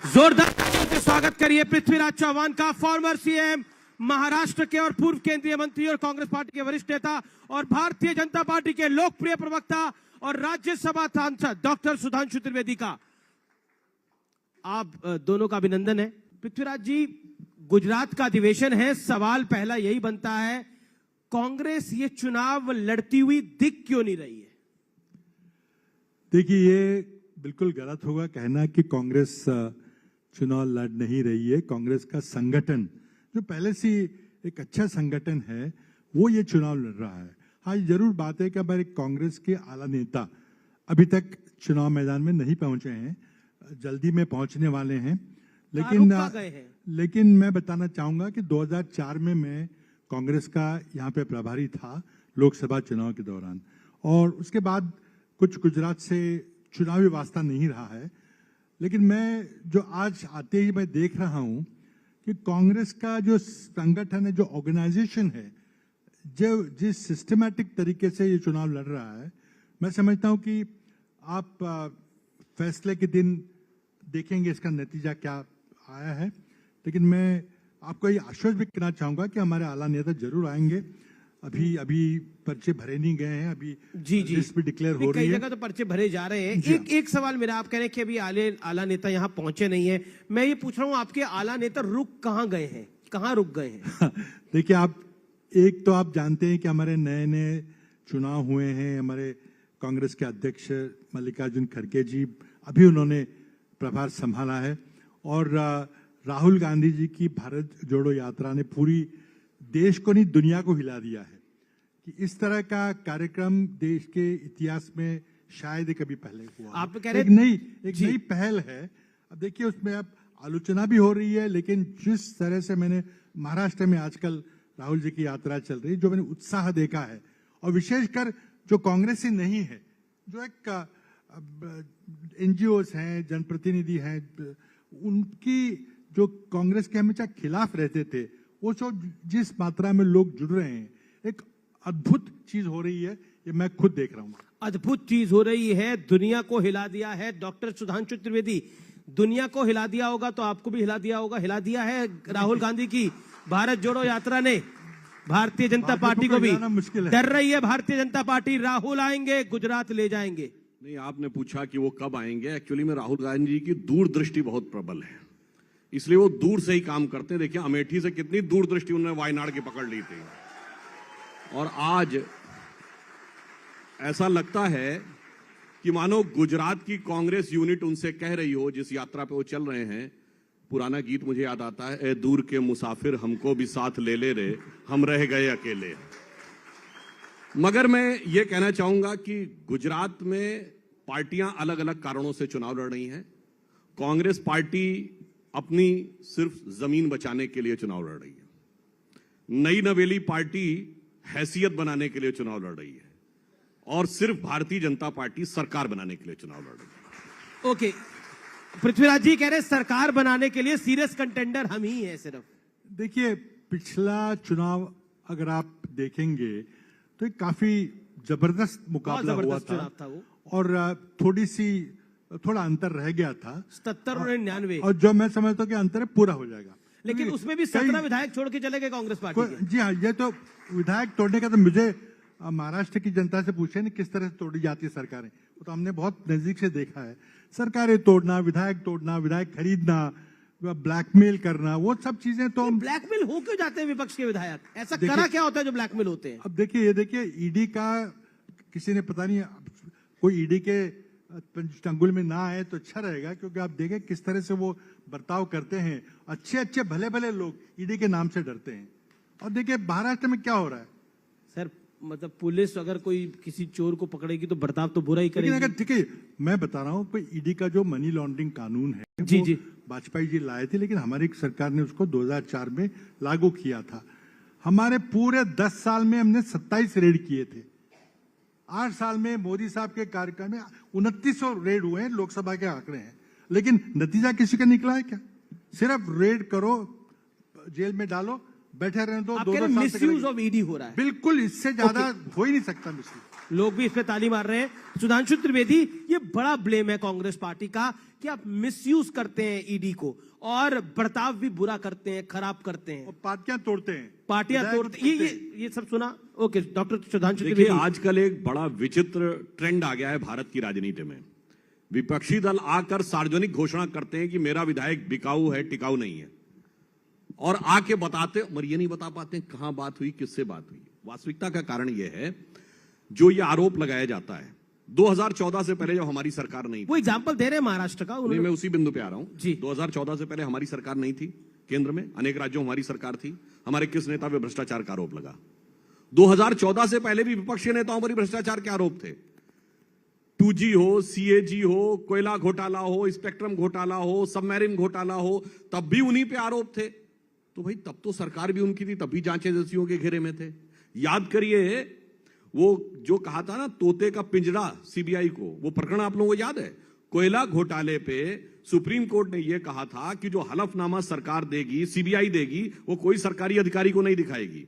जोरदार से स्वागत करिए पृथ्वीराज चौहान का, फॉर्मर सीएम महाराष्ट्र के और पूर्व केंद्रीय मंत्री और कांग्रेस पार्टी के वरिष्ठ नेता और भारतीय जनता पार्टी के लोकप्रिय प्रवक्ता और राज्यसभा सांसद डॉक्टर सुधांशु त्रिवेदी का। आप दोनों का अभिनंदन है। पृथ्वीराज जी, गुजरात का अधिवेशन है, सवाल पहला यही बनता है, कांग्रेस ये चुनाव लड़ती हुई दिख क्यों नहीं रही है? देखिए, ये बिल्कुल गलत होगा कहना कि कांग्रेस चुनाव लड़ नहीं रही है। कांग्रेस का संगठन जो पहले से एक अच्छा संगठन है वो ये चुनाव लड़ रहा है। हाँ, जरूर बात है कि हमारे कांग्रेस के आला नेता अभी तक चुनाव मैदान में नहीं पहुंचे हैं, जल्दी में पहुंचने वाले हैं। लेकिन मैं बताना चाहूंगा कि 2004 में मैं कांग्रेस का यहाँ पे प्रभारी था लोकसभा चुनाव के दौरान, और उसके बाद कुछ गुजरात से चुनावी वास्ता नहीं रहा है। लेकिन मैं जो आज आते ही मैं देख रहा हूं कि कांग्रेस का जो संगठन है, जो ऑर्गेनाइजेशन है, जो जिस सिस्टमैटिक तरीके से ये चुनाव लड़ रहा है, मैं समझता हूं कि आप फैसले के दिन देखेंगे इसका नतीजा क्या आया है। लेकिन मैं आपको ये आश्वस्त भी करना चाहूंगा कि हमारे आला नेता जरूर आएंगे। अभी पर्चे भरे नहीं गए हैं, अभी लिस्ट भी डिक्लेयर हो रही है। कई जगह तो पर्चे भरे जा रहे हैं। एक सवाल मेरा, आप कह रहे हैं कि अभी आला नेता यहाँ पहुंचे नहीं है। मैं ये पूछ रहा हूँ, आपके आला नेता रुक कहाँ गए हैं, कहाँ रुक गए हैं? देखिए, आप जानते हैं कि हमारे नए नए चुनाव हुए हैं। हमारे कांग्रेस के अध्यक्ष मल्लिकार्जुन खड़गे जी, अभी उन्होंने प्रभार संभाला है, और राहुल गांधी जी की भारत जोड़ो यात्रा ने पूरी देश को नहीं दुनिया को हिला दिया है कि इस तरह का कार्यक्रम देश के इतिहास में शायद कभी पहले हुआ। आप कह रहे एक नई पहल है। अब देखिए, उसमें अब आलोचना भी हो रही है, लेकिन जिस तरह से मैंने महाराष्ट्र में आजकल राहुल जी की यात्रा चल रही है, जो मैंने उत्साह देखा है, और विशेषकर जो कांग्रेसी नहीं है, जो एक एनजीओस हैं, जनप्रतिनिधि हैं, उनकी जो कांग्रेस के हमेशा खिलाफ रहते थे, वो सब जिस मात्रा में लोग जुड़ रहे हैं, एक अद्भुत चीज हो रही है। ये मैं खुद देख रहा हूं। अद्भुत चीज हो रही है, दुनिया को हिला दिया है। डॉक्टर सुधांशु त्रिवेदी, दुनिया को हिला दिया होगा तो आपको भी हिला दिया होगा। हिला दिया है राहुल गांधी की भारत जोड़ो यात्रा ने भारतीय जनता पार्टी को भी। डर रही है भारतीय जनता पार्टी, राहुल आएंगे गुजरात ले जाएंगे। नहीं, आपने पूछा कि वो कब आएंगे। एक्चुअली में राहुल गांधी जी की दूरदृष्टि बहुत प्रबल है, इसलिए वो दूर से ही काम करते हैं। देखिए, अमेठी से कितनी दूरदृष्टि उन्होंने वायनाड की पकड़ ली थी, और आज ऐसा लगता है कि मानो गुजरात की कांग्रेस यूनिट उनसे कह रही हो, जिस यात्रा पे वो चल रहे हैं। पुराना गीत मुझे याद आता है, ए दूर के मुसाफिर हमको भी साथ ले ले रे, हम रह गए अकेले। मगर मैं ये कहना चाहूंगा कि गुजरात में पार्टियां अलग अलग कारणों से चुनाव लड़ रही हैं। कांग्रेस पार्टी अपनी सिर्फ जमीन बचाने के लिए चुनाव लड़ रही है। नई नवेली पार्टी हैसियत बनाने के लिए चुनाव लड़ रही है, और सिर्फ भारतीय जनता पार्टी सरकार बनाने के लिए चुनाव लड़ रही है। ओके, पृथ्वीराज जी कह रहे हैं सरकार बनाने के लिए सीरियस कंटेंडर हम ही हैं सिर्फ। देखिए, पिछला चुनाव अगर आप देखेंगे तो एक काफी जबरदस्त मुकाबला हुआ था वो, और थोड़ा अंतर रह गया था, 77 और 99, और जो मैं समझता हूं कि अंतर पूरा हो जाएगा। लेकिन उसमें भी 17 विधायक छोड़ के चले गए कांग्रेस पार्टी के। जी हाँ, ये तो विधायक तोड़ने का तो मुझे महाराष्ट्र की जनता से पूछे नहीं किस तरह से तोड़ी जाती है सरकारें, वो तो हमने बहुत नजदीक से देखा है। सरकारें तोड़ना, विधायक खरीदना, ब्लैकमेल करना, वो सब चीजें तो ब्लैकमेल हो क्यों जाते हैं विपक्ष के विधायक? ऐसा करा क्या होता है जो ब्लैकमेल होते हैं? अब देखिए ईडी का किसी ने पता नहीं, कोई ईडी के चंगुल में ना आए तो अच्छा रहेगा, क्योंकि आप देखें किस तरह से वो बर्ताव करते हैं। अच्छे भले लोग ईडी के नाम से डरते हैं। और देखिए महाराष्ट्र में क्या हो रहा है सर, मतलब पुलिस अगर कोई किसी चोर को पकड़ेगी तो बर्ताव तो बुरा ही करेगी। अगर ठीक है, मैं बता रहा हूँ कोई ईडी का जो मनी लॉन्ड्रिंग कानून है, जी वाजपेयी जी लाए थे, लेकिन हमारी सरकार ने उसको 2004 में लागू किया था। हमारे पूरे 10 साल में हमने 27 रेड किए थे। 8 साल में मोदी साहब के कार्यकाल में 2900 रेड हुए हैं, लोकसभा के आंकड़े हैं। लेकिन नतीजा किसी का निकला है क्या? सिर्फ रेड करो, जेल में डालो, बैठे रहने दो, 2-2 साल मिसयूज ऑफ ईडी हो रहा है। बिल्कुल, इससे ज्यादा हो ही नहीं सकता मिसयूज। लोग भी इस पे ताली मार रहे हैं। सुधांशु त्रिवेदी, ये बड़ा ब्लेम है कांग्रेस पार्टी का कि आप मिसयूज करते हैं ईडी को और बर्ताव भी बुरा करते हैं, खराब करते हैं, पार्टियां तोड़ते हैं, पार्टियां तोड़ते हैं। ये सब सुना। ओके डॉक्टर सुधांशु देखिए, त्रिवेदी, आजकल एक बड़ा विचित्र ट्रेंड आ गया है भारत की राजनीति में। विपक्षी दल आकर सार्वजनिक घोषणा करते हैं कि मेरा विधायक बिकाऊ है, टिकाऊ नहीं है, और आके बताते, मगर ये नहीं बता पाते कहां बात हुई, किससे बात हुई। वास्तविकता का कारण यह है, जो ये आरोप लगाया जाता है 2014 से पहले जब हमारी सरकार नहीं थी, वो एग्जांपल दे रहे हैं महाराष्ट्र का। नहीं, मैं उसी बिंदु पे आ रहा हूं जी। 2014 से पहले हमारी सरकार नहीं थी केंद्र में, अनेक राज्यों में हमारी सरकार थी। हमारे किस नेता पे भ्रष्टाचार का आरोप लगा? 2014 से पहले भी विपक्षी नेताओं पर भ्रष्टाचार के आरोप थे। 2G हो, CAG हो, कोयला घोटाला हो, स्पेक्ट्रम घोटाला हो, सबमरीन घोटाला हो, तब भी उन्हीं पे आरोप थे। तो भाई तब तो सरकार भी उनकी थी, तब भी जांच एजेंसियों के घेरे में थे। याद करिए, वो जो कहा था ना तोते का पिंजरा सीबीआई को, वो प्रकरण आप लोगों को याद है? कोयला घोटाले पे सुप्रीम कोर्ट ने यह कहा था कि जो हलफनामा सरकार देगी, सीबीआई देगी, वो कोई सरकारी अधिकारी को नहीं दिखाएगी।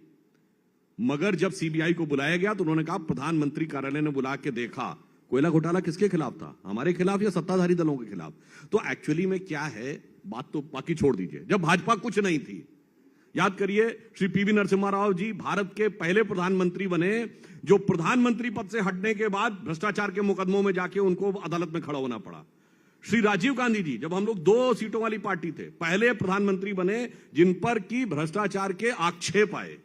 मगर जब सीबीआई को बुलाया गया तो उन्होंने कहा, प्रधानमंत्री कार्यालय ने बुला के देखा, कोयला घोटाला किसके खिलाफ था? हमारे खिलाफ या सत्ताधारी दलों के खिलाफ? तो एक्चुअली में क्या है बात, तो बाकी छोड़ दीजिए। जब भाजपा कुछ नहीं थी, याद करिए, श्री पीवी नरसिम्हा राव जी भारत के पहले प्रधानमंत्री बने, जो प्रधानमंत्री पद से हटने के बाद भ्रष्टाचार के मुकदमों में जाके उनको अदालत में खड़ा होना पड़ा। श्री राजीव गांधी जी, जब हम लोग 2 सीटों वाली पार्टी थे, पहले प्रधानमंत्री बने जिन पर की भ्रष्टाचार के आक्षेप आए।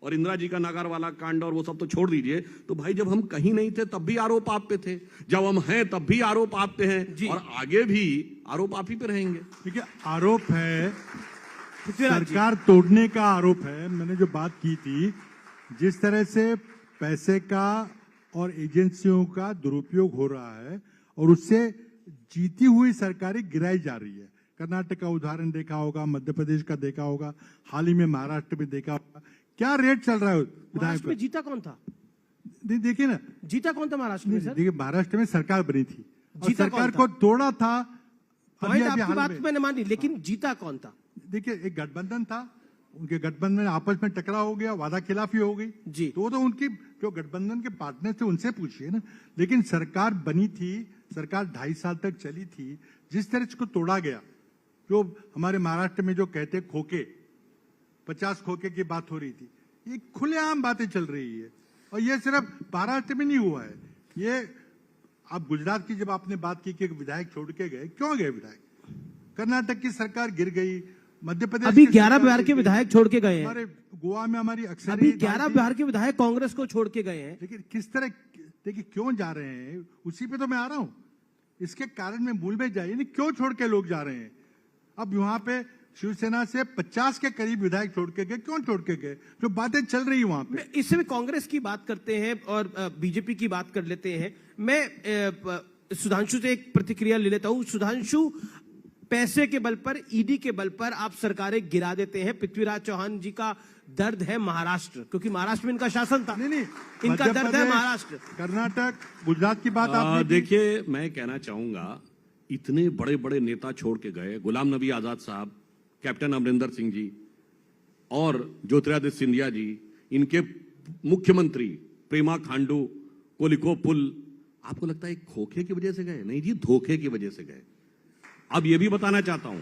और इंदिरा जी का नागारवाला कांड और वो सब तो छोड़ दीजिए। तो भाई जब हम कहीं नहीं थे तब भी आरोप आप पे थे, जब हम हैं तब भी आरोप आप पे हैं, और आगे भी आरोप आप ही पे रहेंगे। ठीक है, आरोप है, सरकार तोड़ने का आरोप है। मैंने जो बात की थी, जिस तरह से पैसे का और एजेंसियों का दुरुपयोग हो रहा है और उससे जीती हुई सरकारें गिराई जा रही है। कर्नाटक का उदाहरण देखा होगा, मध्य प्रदेश का देखा होगा, हाल ही में महाराष्ट्र में देखा होगा। क्या रेट चल रहा है महाराष्ट्र में? जीता कौन था? देखिए ना, जीता कौन था महाराष्ट्र में? सर देखिए, महाराष्ट्र में सरकार बनी थी और सरकार को तोड़ा था। आपकी बात मैंने मानी, लेकिन जीता कौन था? देखिए, एक गठबंधन था, उनके गठबंधन में आपस में टकराव हो गया, वादा खिलाफी हो गई जी। तो उनकी जो गठबंधन के पार्टनर थे उनसे पूछिए ना। लेकिन सरकार बनी थी, सरकार 2.5 साल तक चली थी। जिस तरह से तोड़ा गया, जो हमारे महाराष्ट्र में जो कहते खोखे, 50 खोखे की बात हो रही थी, ये खुलेआम बातें चल रही है। और ये सिर्फ महाराष्ट्र में नहीं हुआ है, ये आप गुजरात की जब आपने बात की कि विधायक छोड़ के गए, क्यों गए विधायक? कर्नाटक की सरकार गिर गई, मध्य प्रदेश अभी 11 बिहार के विधायक छोड़ के गए हैं। हमारे गोवा में हमारी अक्सर अभी 11 बिहार के विधायक कांग्रेस को छोड़ के गए हैं। लेकिन किस तरह, देखिए क्यों जा रहे हैं, उसी पे तो मैं आ रहा हूं। इसके कारण में मूल में जाइए, नहीं क्यों छोड़ के लोग जा रहे हैं। अब वहां पे शिवसेना से 50 के करीब विधायक छोड़ के गए, क्यों छोड़ के गए? जो बातें चल रही वहां पे। इससे भी कांग्रेस की बात करते हैं और बीजेपी की बात कर लेते हैं। मैं सुधांशु से एक प्रतिक्रिया ले लेता हूं। सुधांशु, पैसे के बल पर, ईडी के बल पर आप सरकारें गिरा देते हैं। पृथ्वीराज चौहान जी का दर्द है महाराष्ट्र, क्योंकि महाराष्ट्र में इनका शासन था। नहीं, इनका दर्द है महाराष्ट्र, कर्नाटक, गुजरात की बात आपने देखिए, मैं कहना चाहूंगा, इतने बड़े बड़े नेता छोड़ के गए, गुलाम नबी आजाद साहब, कैप्टन अमरिंदर सिंह जी और ज्योतिरादित्य सिंधिया जी, इनके मुख्यमंत्री प्रेमा खांडू, कोलिको पुल, आपको लगता है खोखे की वजह से गए? नहीं जी, धोखे की वजह से गए। अब यह भी बताना चाहता हूं,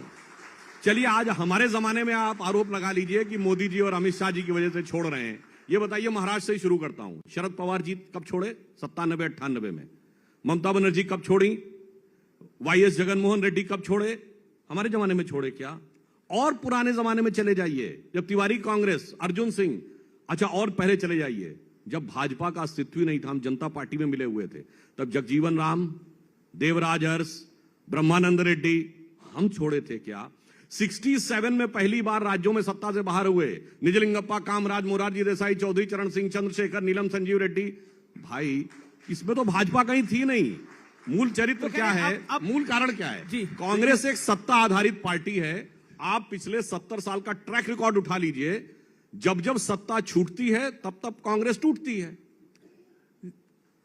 चलिए आज हमारे जमाने में आप आरोप लगा लीजिए कि मोदी जी और अमित शाह जी की वजह से छोड़ रहे हैं। ये बताइए, महाराष्ट्र से ही शुरू करता हूं। शरद पवार जी कब छोड़े? 97-98 में। ममता बनर्जी कब छोड़ी? YS जगनमोहन रेड्डी कब छोड़े? हमारे जमाने में छोड़े क्या? और पुराने जमाने में चले जाइए, जब तिवारी कांग्रेस, अर्जुन सिंह, अच्छा और पहले चले जाइए, जब भाजपा का अस्तित्व ही नहीं था, हम जनता पार्टी में मिले हुए थे, तब जगजीवन राम, देवराज अरस, ब्रह्मानंद रेड्डी, हम छोड़े थे क्या? 67 में पहली बार राज्यों में सत्ता से बाहर हुए, निजलिंगप्पा, कामराज, मोरारजी देसाई, चौधरी चरण सिंह, चंद्रशेखर, नीलम संजीव रेड्डी। भाई इसमें तो भाजपा कहीं थी नहीं। मूल चरित्र क्या है, मूल कारण क्या है? कांग्रेस एक सत्ता आधारित पार्टी है। आप पिछले 70 साल का ट्रैक रिकॉर्ड उठा लीजिए, जब जब सत्ता छूटती है तब तब कांग्रेस टूटती है।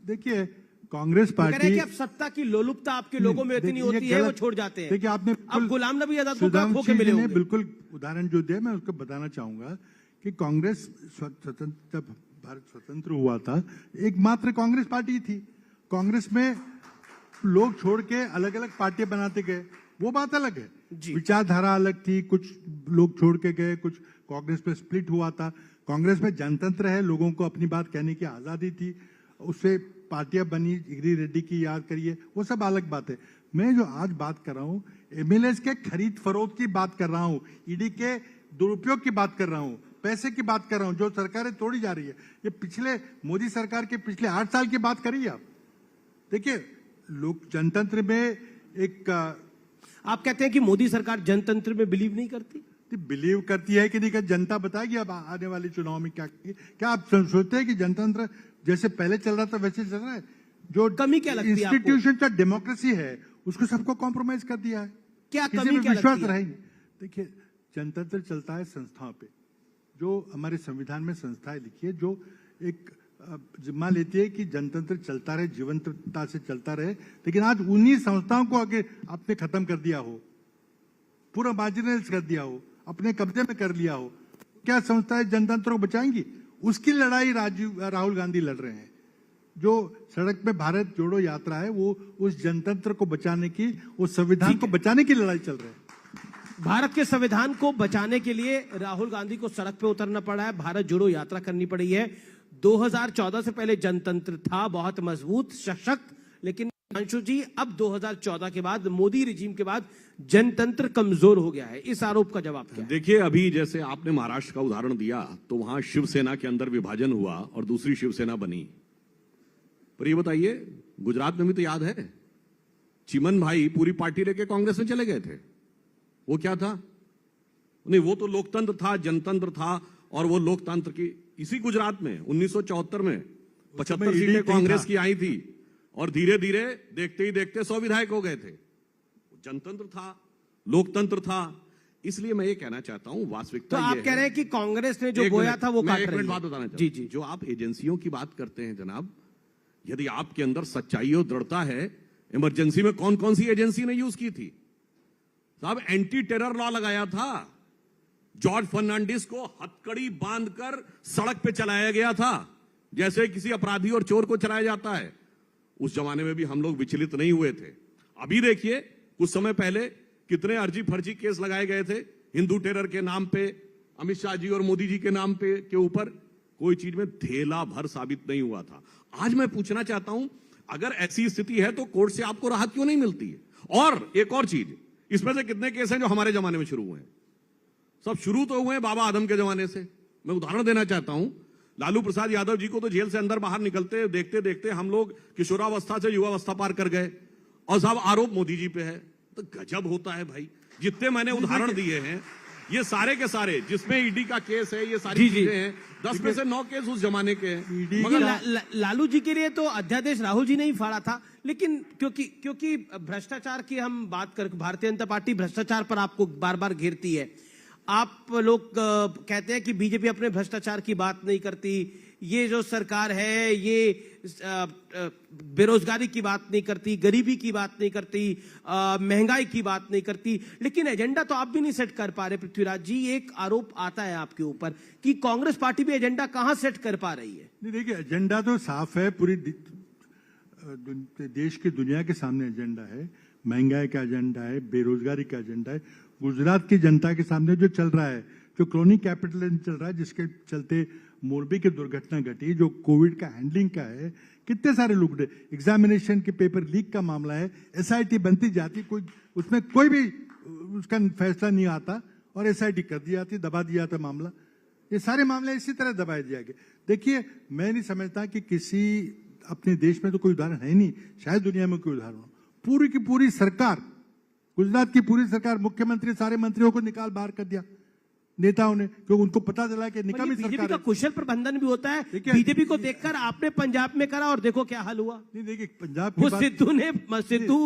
देखिए, कांग्रेस पार्टी कि अब सत्ता की लोलुपता आपके लोगों में इतनी होती है, वो छोड़ जाते हैं। देखिए, आपने अब गुलाम नबी आजाद को खो के मिले होंगे। बिल्कुल उदाहरण जो दिया, मैं उसको बताना चाहूंगा कि कांग्रेस स्वतंत्र भारत स्वतंत्र हुआ था एकमात्र कांग्रेस पार्टी थी। कांग्रेस में लोग छोड़ के अलग अलग पार्टियां बनाते गए, वो बात अलग है। विचारधारा अलग थी, कुछ लोग छोड़ के गए, कुछ कांग्रेस में स्प्लिट हुआ था। कांग्रेस में जनतंत्र है, लोगों को अपनी बात कहने की आजादी थी, उससे पार्टियां बनी। गिरी रेड्डी की याद करिए, वो सब अलग बात है। मैं जो आज बात कर रहा हूं एमएलएस के खरीद फरोख्त की बात कर रहा हूं, ईडी के दुरुपयोग की बात कर रहा हूं, पैसे की बात कर रहा हूं जो सरकारें तोड़ी जा रही है। ये पिछले मोदी सरकार के पिछले 8 साल की बात करिए आप। देखिए लोक जनतंत्र में एक आप कहते हैं कि मोदी सरकार जनतंत्र में बिलीव नहीं करती? बिलीव करती है कि नहीं, कि जनता बताएगी अब आने वाले चुनाव में क्या आप सोचते हैं कि जनतंत्र जैसे पहले चल रहा था वैसे चल रहा है? जो कमी क्या लगती है आपको? इंस्टीट्यूशन का डेमोक्रेसी है उसको सबको कॉम्प्रोमाइज कर दिया है। क्या किसी कमी में क्या विश्वास लगती है? रहेंगे? देखिए जनतंत्र चलता है संस्थाओं पे, जो हमारे संविधान में संस्थाएं लिखी है जो एक जिम्मा लेती है कि जनतंत्र चलता रहे, जीवंतता से चलता रहे। लेकिन आज उन्हीं संस्थाओं को आगे आपने खत्म कर दिया हो, पूरा मार्जिनलाइज कर दिया हो, अपने कब्जे में कर लिया हो, क्या संस्थाएं जनतंत्र को बचाएंगी? उसकी लड़ाई राहुल गांधी लड़ रहे हैं। जो सड़क पे भारत जोड़ो यात्रा है वो उस जनतंत्र को बचाने की, उस संविधान को बचाने की लड़ाई चल रही है। भारत के संविधान को बचाने के लिए राहुल गांधी को सड़क पे उतरना पड़ा है, भारत जोड़ो यात्रा करनी पड़ी है। 2014 से पहले जनतंत्र था बहुत मजबूत सशक्त, लेकिन अंशु जी अब 2014 के बाद मोदी रिजीम के बाद जनतंत्र कमजोर हो गया है। इस आरोप का जवाब क्या है? देखिए अभी जैसे आपने महाराष्ट्र का उदाहरण दिया तो वहां शिवसेना के अंदर विभाजन हुआ और दूसरी शिवसेना बनी। पर ये बताइए गुजरात में भी तो याद है, चिमन भाई पूरी पार्टी लेके कांग्रेस में चले गए थे। वो क्या था? नहीं, वो तो लोकतंत्र था, जनतंत्र था। और वो लोकतंत्र की इसी गुजरात में 1974 में 75 सीटें कांग्रेस की आई थी और धीरे धीरे देखते ही देखते 100 विधायक हो गए थे। जनतंत्र था, लोकतंत्र था। इसलिए मैं ये कहना चाहता हूं वास्तविकता तो आप कह रहे हैं कि कांग्रेस ने जो बोया था वो काट रही है। एक मिनट बात बताना चाहता जी हूं। जी। जो आप एजेंसियों की बात करते हैं जनाब, यदि आपके अंदर सच्चाई और दृढ़ता है, इमरजेंसी में कौन कौन सी एजेंसी ने यूज की थी? साहब एंटी टेरर लॉ लगाया था, जॉर्ज फर्नांडिस को हथकड़ी बांधकर सड़क पे चलाया गया था जैसे किसी अपराधी और चोर को चलाया जाता है। उस जमाने में भी हम लोग विचलित नहीं हुए थे। अभी देखिए कुछ समय पहले कितने अर्जी फर्जी केस लगाए गए थे हिंदू टेरर के नाम पे, अमित शाह जी और मोदी जी के नाम पे के ऊपर, कोई चीज में धेला भर साबित नहीं हुआ था। आज मैं पूछना चाहता हूं अगर ऐसी स्थिति है तो कोर्ट से आपको राहत क्यों नहीं मिलती है? और एक और चीज, इसमें से कितने केस हैं जो हमारे जमाने में शुरू हुए हैं? सब शुरू तो हुए हैं बाबा आदम के जमाने से। मैं उदाहरण देना चाहता हूं, लालू प्रसाद यादव जी को तो जेल से अंदर बाहर निकलते देखते देखते हम लोग किशोरावस्था से युवावस्था पार कर गए, और साहब आरोप मोदी जी पे है। तो गजब होता है भाई। जितने मैंने उदाहरण दिए हैं ये सारे के सारे जिसमें ईडी का केस है, ये सारी चीजें हैं, 10 में से 9 केस उस जमाने के हैं। मगर लालू जी के लिए तो अध्यादेश राहुल जी ने ही फाड़ा था, लेकिन क्योंकि भ्रष्टाचार की हम बात कर, भारतीय जनता पार्टी भ्रष्टाचार पर आपको बार बार घेरती है। आप लोग कहते हैं कि बीजेपी अपने भ्रष्टाचार की बात नहीं करती, ये जो सरकार है ये बेरोजगारी की बात नहीं करती, गरीबी की बात नहीं करती, महंगाई की बात नहीं करती, लेकिन एजेंडा तो आप भी नहीं सेट कर पा रहे। पृथ्वीराज जी, एक आरोप आता है आपके ऊपर कि कांग्रेस पार्टी भी एजेंडा कहां सेट कर पा रही है? नहीं देखिए, एजेंडा तो साफ है, पूरी देश की दुनिया के सामने एजेंडा है। महंगाई का एजेंडा है, बेरोजगारी का एजेंडा है, गुजरात की जनता के सामने जो चल रहा है, जो क्रोनिक कैपिटलिज्म चल रहा है, जिसके चलते मोरबी की दुर्घटना घटी, जो कोविड का हैंडलिंग का है, कितने सारे लोग, एग्जामिनेशन के पेपर लीक का मामला है, एसआईटी बनती जाती, कोई उसमें कोई भी उसका फैसला नहीं आता और एसआईटी कर दी जाती, दबा दिया जाता मामला। ये सारे मामले इसी तरह दबाए दिया गया। देखिए, मैं नहीं समझता कि किसी अपने देश में तो कोई उदाहरण है नहीं, शायद दुनिया में कोई उदाहरण हो। पूरी की पूरी सरकार, गुजरात की पूरी सरकार, मुख्यमंत्री सारे मंत्रियों को निकाल बाहर कर दिया नेताओं ने, क्योंकि उनको पता चला कि निकामी सरकार है। बीजेपी का कुशल प्रबंधन भी होता है। बीजेपी को देखकर आपने पंजाब में करा और देखो क्या हाल हुआ। नहीं देखिए, पंजाब वो सिद्धू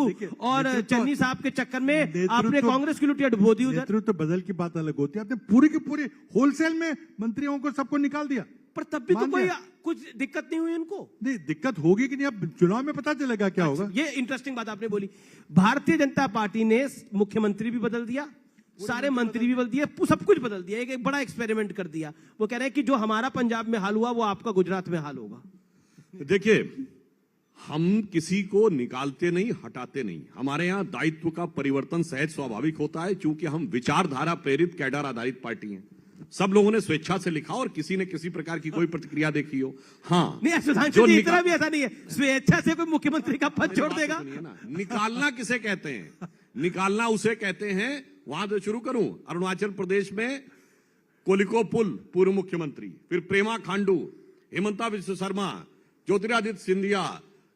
और चन्नी साहब के चक्कर में आपने कांग्रेस की लुटिया डुबो दी। नेतृत्व बदल की बात अलग होती है, आपने पूरी की पूरी होलसेल में मंत्रियों को सबको निकाल दिया। पर तब भी तो कोई कुछ दिक्कत नहीं हुई उनको। नहीं, दिक्कत होगी कि नहीं, अब चुनाव में पता चलेगा क्या होगा। ये इंटरेस्टिंग बात आपने बोली। भारतीय जनता पार्टी ने मुख्यमंत्री भी बदल दिया, सारे मंत्री भी बदल दिए, सब कुछ बदल दिया, एक बड़ा एक्सपेरिमेंट कर दिया। वो कह रहे हैं कि जो हमारा पंजाब में हाल हुआ वो आपका गुजरात में हाल होगा। देखिए, हम किसी को निकालते नहीं, हटाते नहीं। हमारे यहां दायित्व का परिवर्तन सहज स्वाभाविक होता है, क्योंकि हम विचारधारा प्रेरित कैडर आधारित पार्टी हैं। सब लोगों ने स्वेच्छा से लिखा और किसी ने किसी प्रकार की कोई प्रतिक्रिया देखी हो। हाँ, नहीं, सुधांशु जी इतना भी ऐसा नहीं है स्वेच्छा से कोई मुख्यमंत्री का पद छोड़ देगा। निकालना किसे कहते हैं? निकालना उसे कहते हैं, वहां से शुरू करूं, अरुणाचल प्रदेश में कोलिको पुल पूर्व मुख्यमंत्री, फिर प्रेमा खांडू, हेमंता विश्व शर्मा, ज्योतिरादित्य सिंधिया,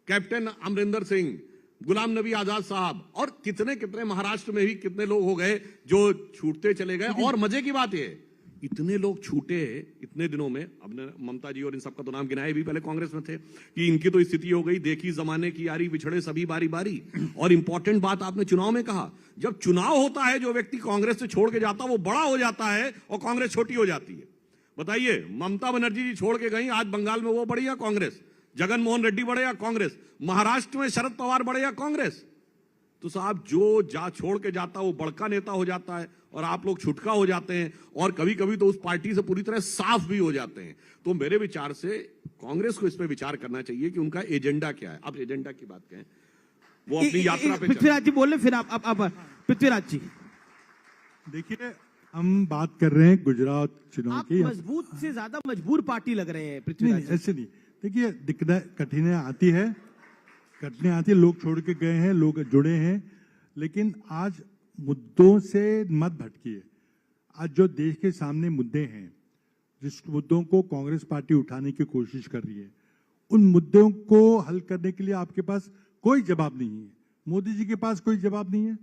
कैप्टन अमरिंदर सिंह, गुलाम नबी आजाद साहब, और कितने कितने महाराष्ट्र में भी कितने लोग हो गए जो छूटते चले गए। और मजे की बात है, इतने लोग छूटे इतने दिनों में। अब ममता जी और इन सबका तो नाम गिनाए, भी पहले कांग्रेस में थे, कि इनकी तो स्थिति हो गई, देखी जमाने की यारी, बिछड़े सभी बारी बारी। और इंपॉर्टेंट बात आपने चुनाव में कहा, जब चुनाव होता है जो व्यक्ति कांग्रेस से छोड़ के जाता है वो बड़ा हो जाता है और कांग्रेस छोटी हो जाती है। बताइए, ममता बनर्जी जी छोड़ के गई, आज बंगाल में वो बढ़ी या कांग्रेस? जगन मोहन रेड्डी बढ़े या कांग्रेस? महाराष्ट्र में शरद पवार बढ़े या कांग्रेस? तो साहब, जो छोड़ के जाता है वो बड़का नेता हो जाता है, और आप लोग छुटका हो जाते हैं, और कभी कभी तो उस पार्टी से पूरी तरह साफ भी हो जाते हैं। तो मेरे विचार से कांग्रेस को इस पर विचार करना चाहिए कि उनका एजेंडा क्या है। अब एजेंडा की बात कहें, वो अपनी यात्रा पे। पृथ्वीराज जी बोले, फिर आप पृथ्वीराज जी। देखिए, हम बात कर रहे हैं गुजरात चुनाव की। मजबूत से ज्यादा मजबूर पार्टी लग रहे हैं पृथ्वीराज जी। ऐसे नहीं, देखिए, कठिनाई आती है, लोग छोड़ के गए हैं, लोग जुड़े हैं, लेकिन आज मुद्दों से मत भटकिए। आज जो देश के सामने मुद्दे हैं, जिस मुद्दों को कांग्रेस पार्टी उठाने की कोशिश कर रही है, उन मुद्दों को हल करने के लिए आपके पास कोई जवाब नहीं है। मोदी जी के पास कोई जवाब नहीं है।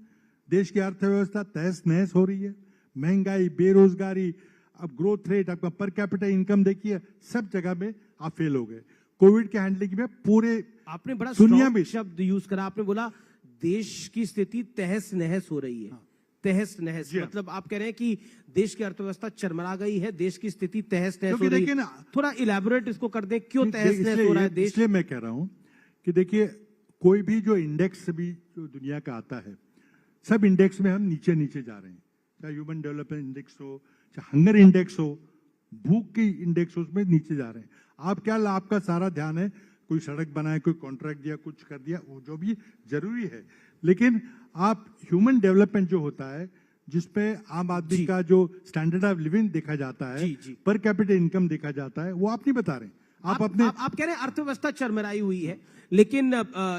देश की अर्थव्यवस्था तहस नहस हो रही है, महंगाई, बेरोजगारी, अब ग्रोथ रेट, आपका पर कैपिटा इनकम देखिए, सब जगह में आप फेल हो गए। कोविड के हैंडलिंग में पूरे आपने बड़ा दुनिया में शब्द यूज करा, आपने बोला देश की स्थिति तहस नहस हो रही है। हाँ। तहस नहस मतलब आप कह रहे हैं कि देश की अर्थव्यवस्था चरमरा गई है, देश की स्थिति तहस नहस हो रही है। थोड़ा इलैबोरेट इसको कर दें, क्यों तहस नहस हो रहा है देश? इसलिए मैं कह रहा हूं कि देखिए, कोई भी जो इंडेक्स भी जो दुनिया का आता है, सब इंडेक्स में हम नीचे नीचे जा रहे हैं। चाहे ह्यूमन डेवलपमेंट इंडेक्स हो, चाहे हंगर इंडेक्स हो, भूख की इंडेक्स हो, उसमें नीचे जा रहे हैं। आप क्या, आपका सारा ध्यान है कोई सड़क बनाए, कोई कॉन्ट्रैक्ट दिया, कुछ कर दिया, वो जो भी जरूरी है, लेकिन आप ह्यूमन डेवलपमेंट जो होता है, जिसपे आम आदमी का जो स्टैंडर्ड ऑफ लिविंग देखा जाता है, पर कैपिटल इनकम देखा जाता है, वो आप नहीं बता रहे। आप कह रहे हैं अर्थव्यवस्था चरमराई हुई है, लेकिन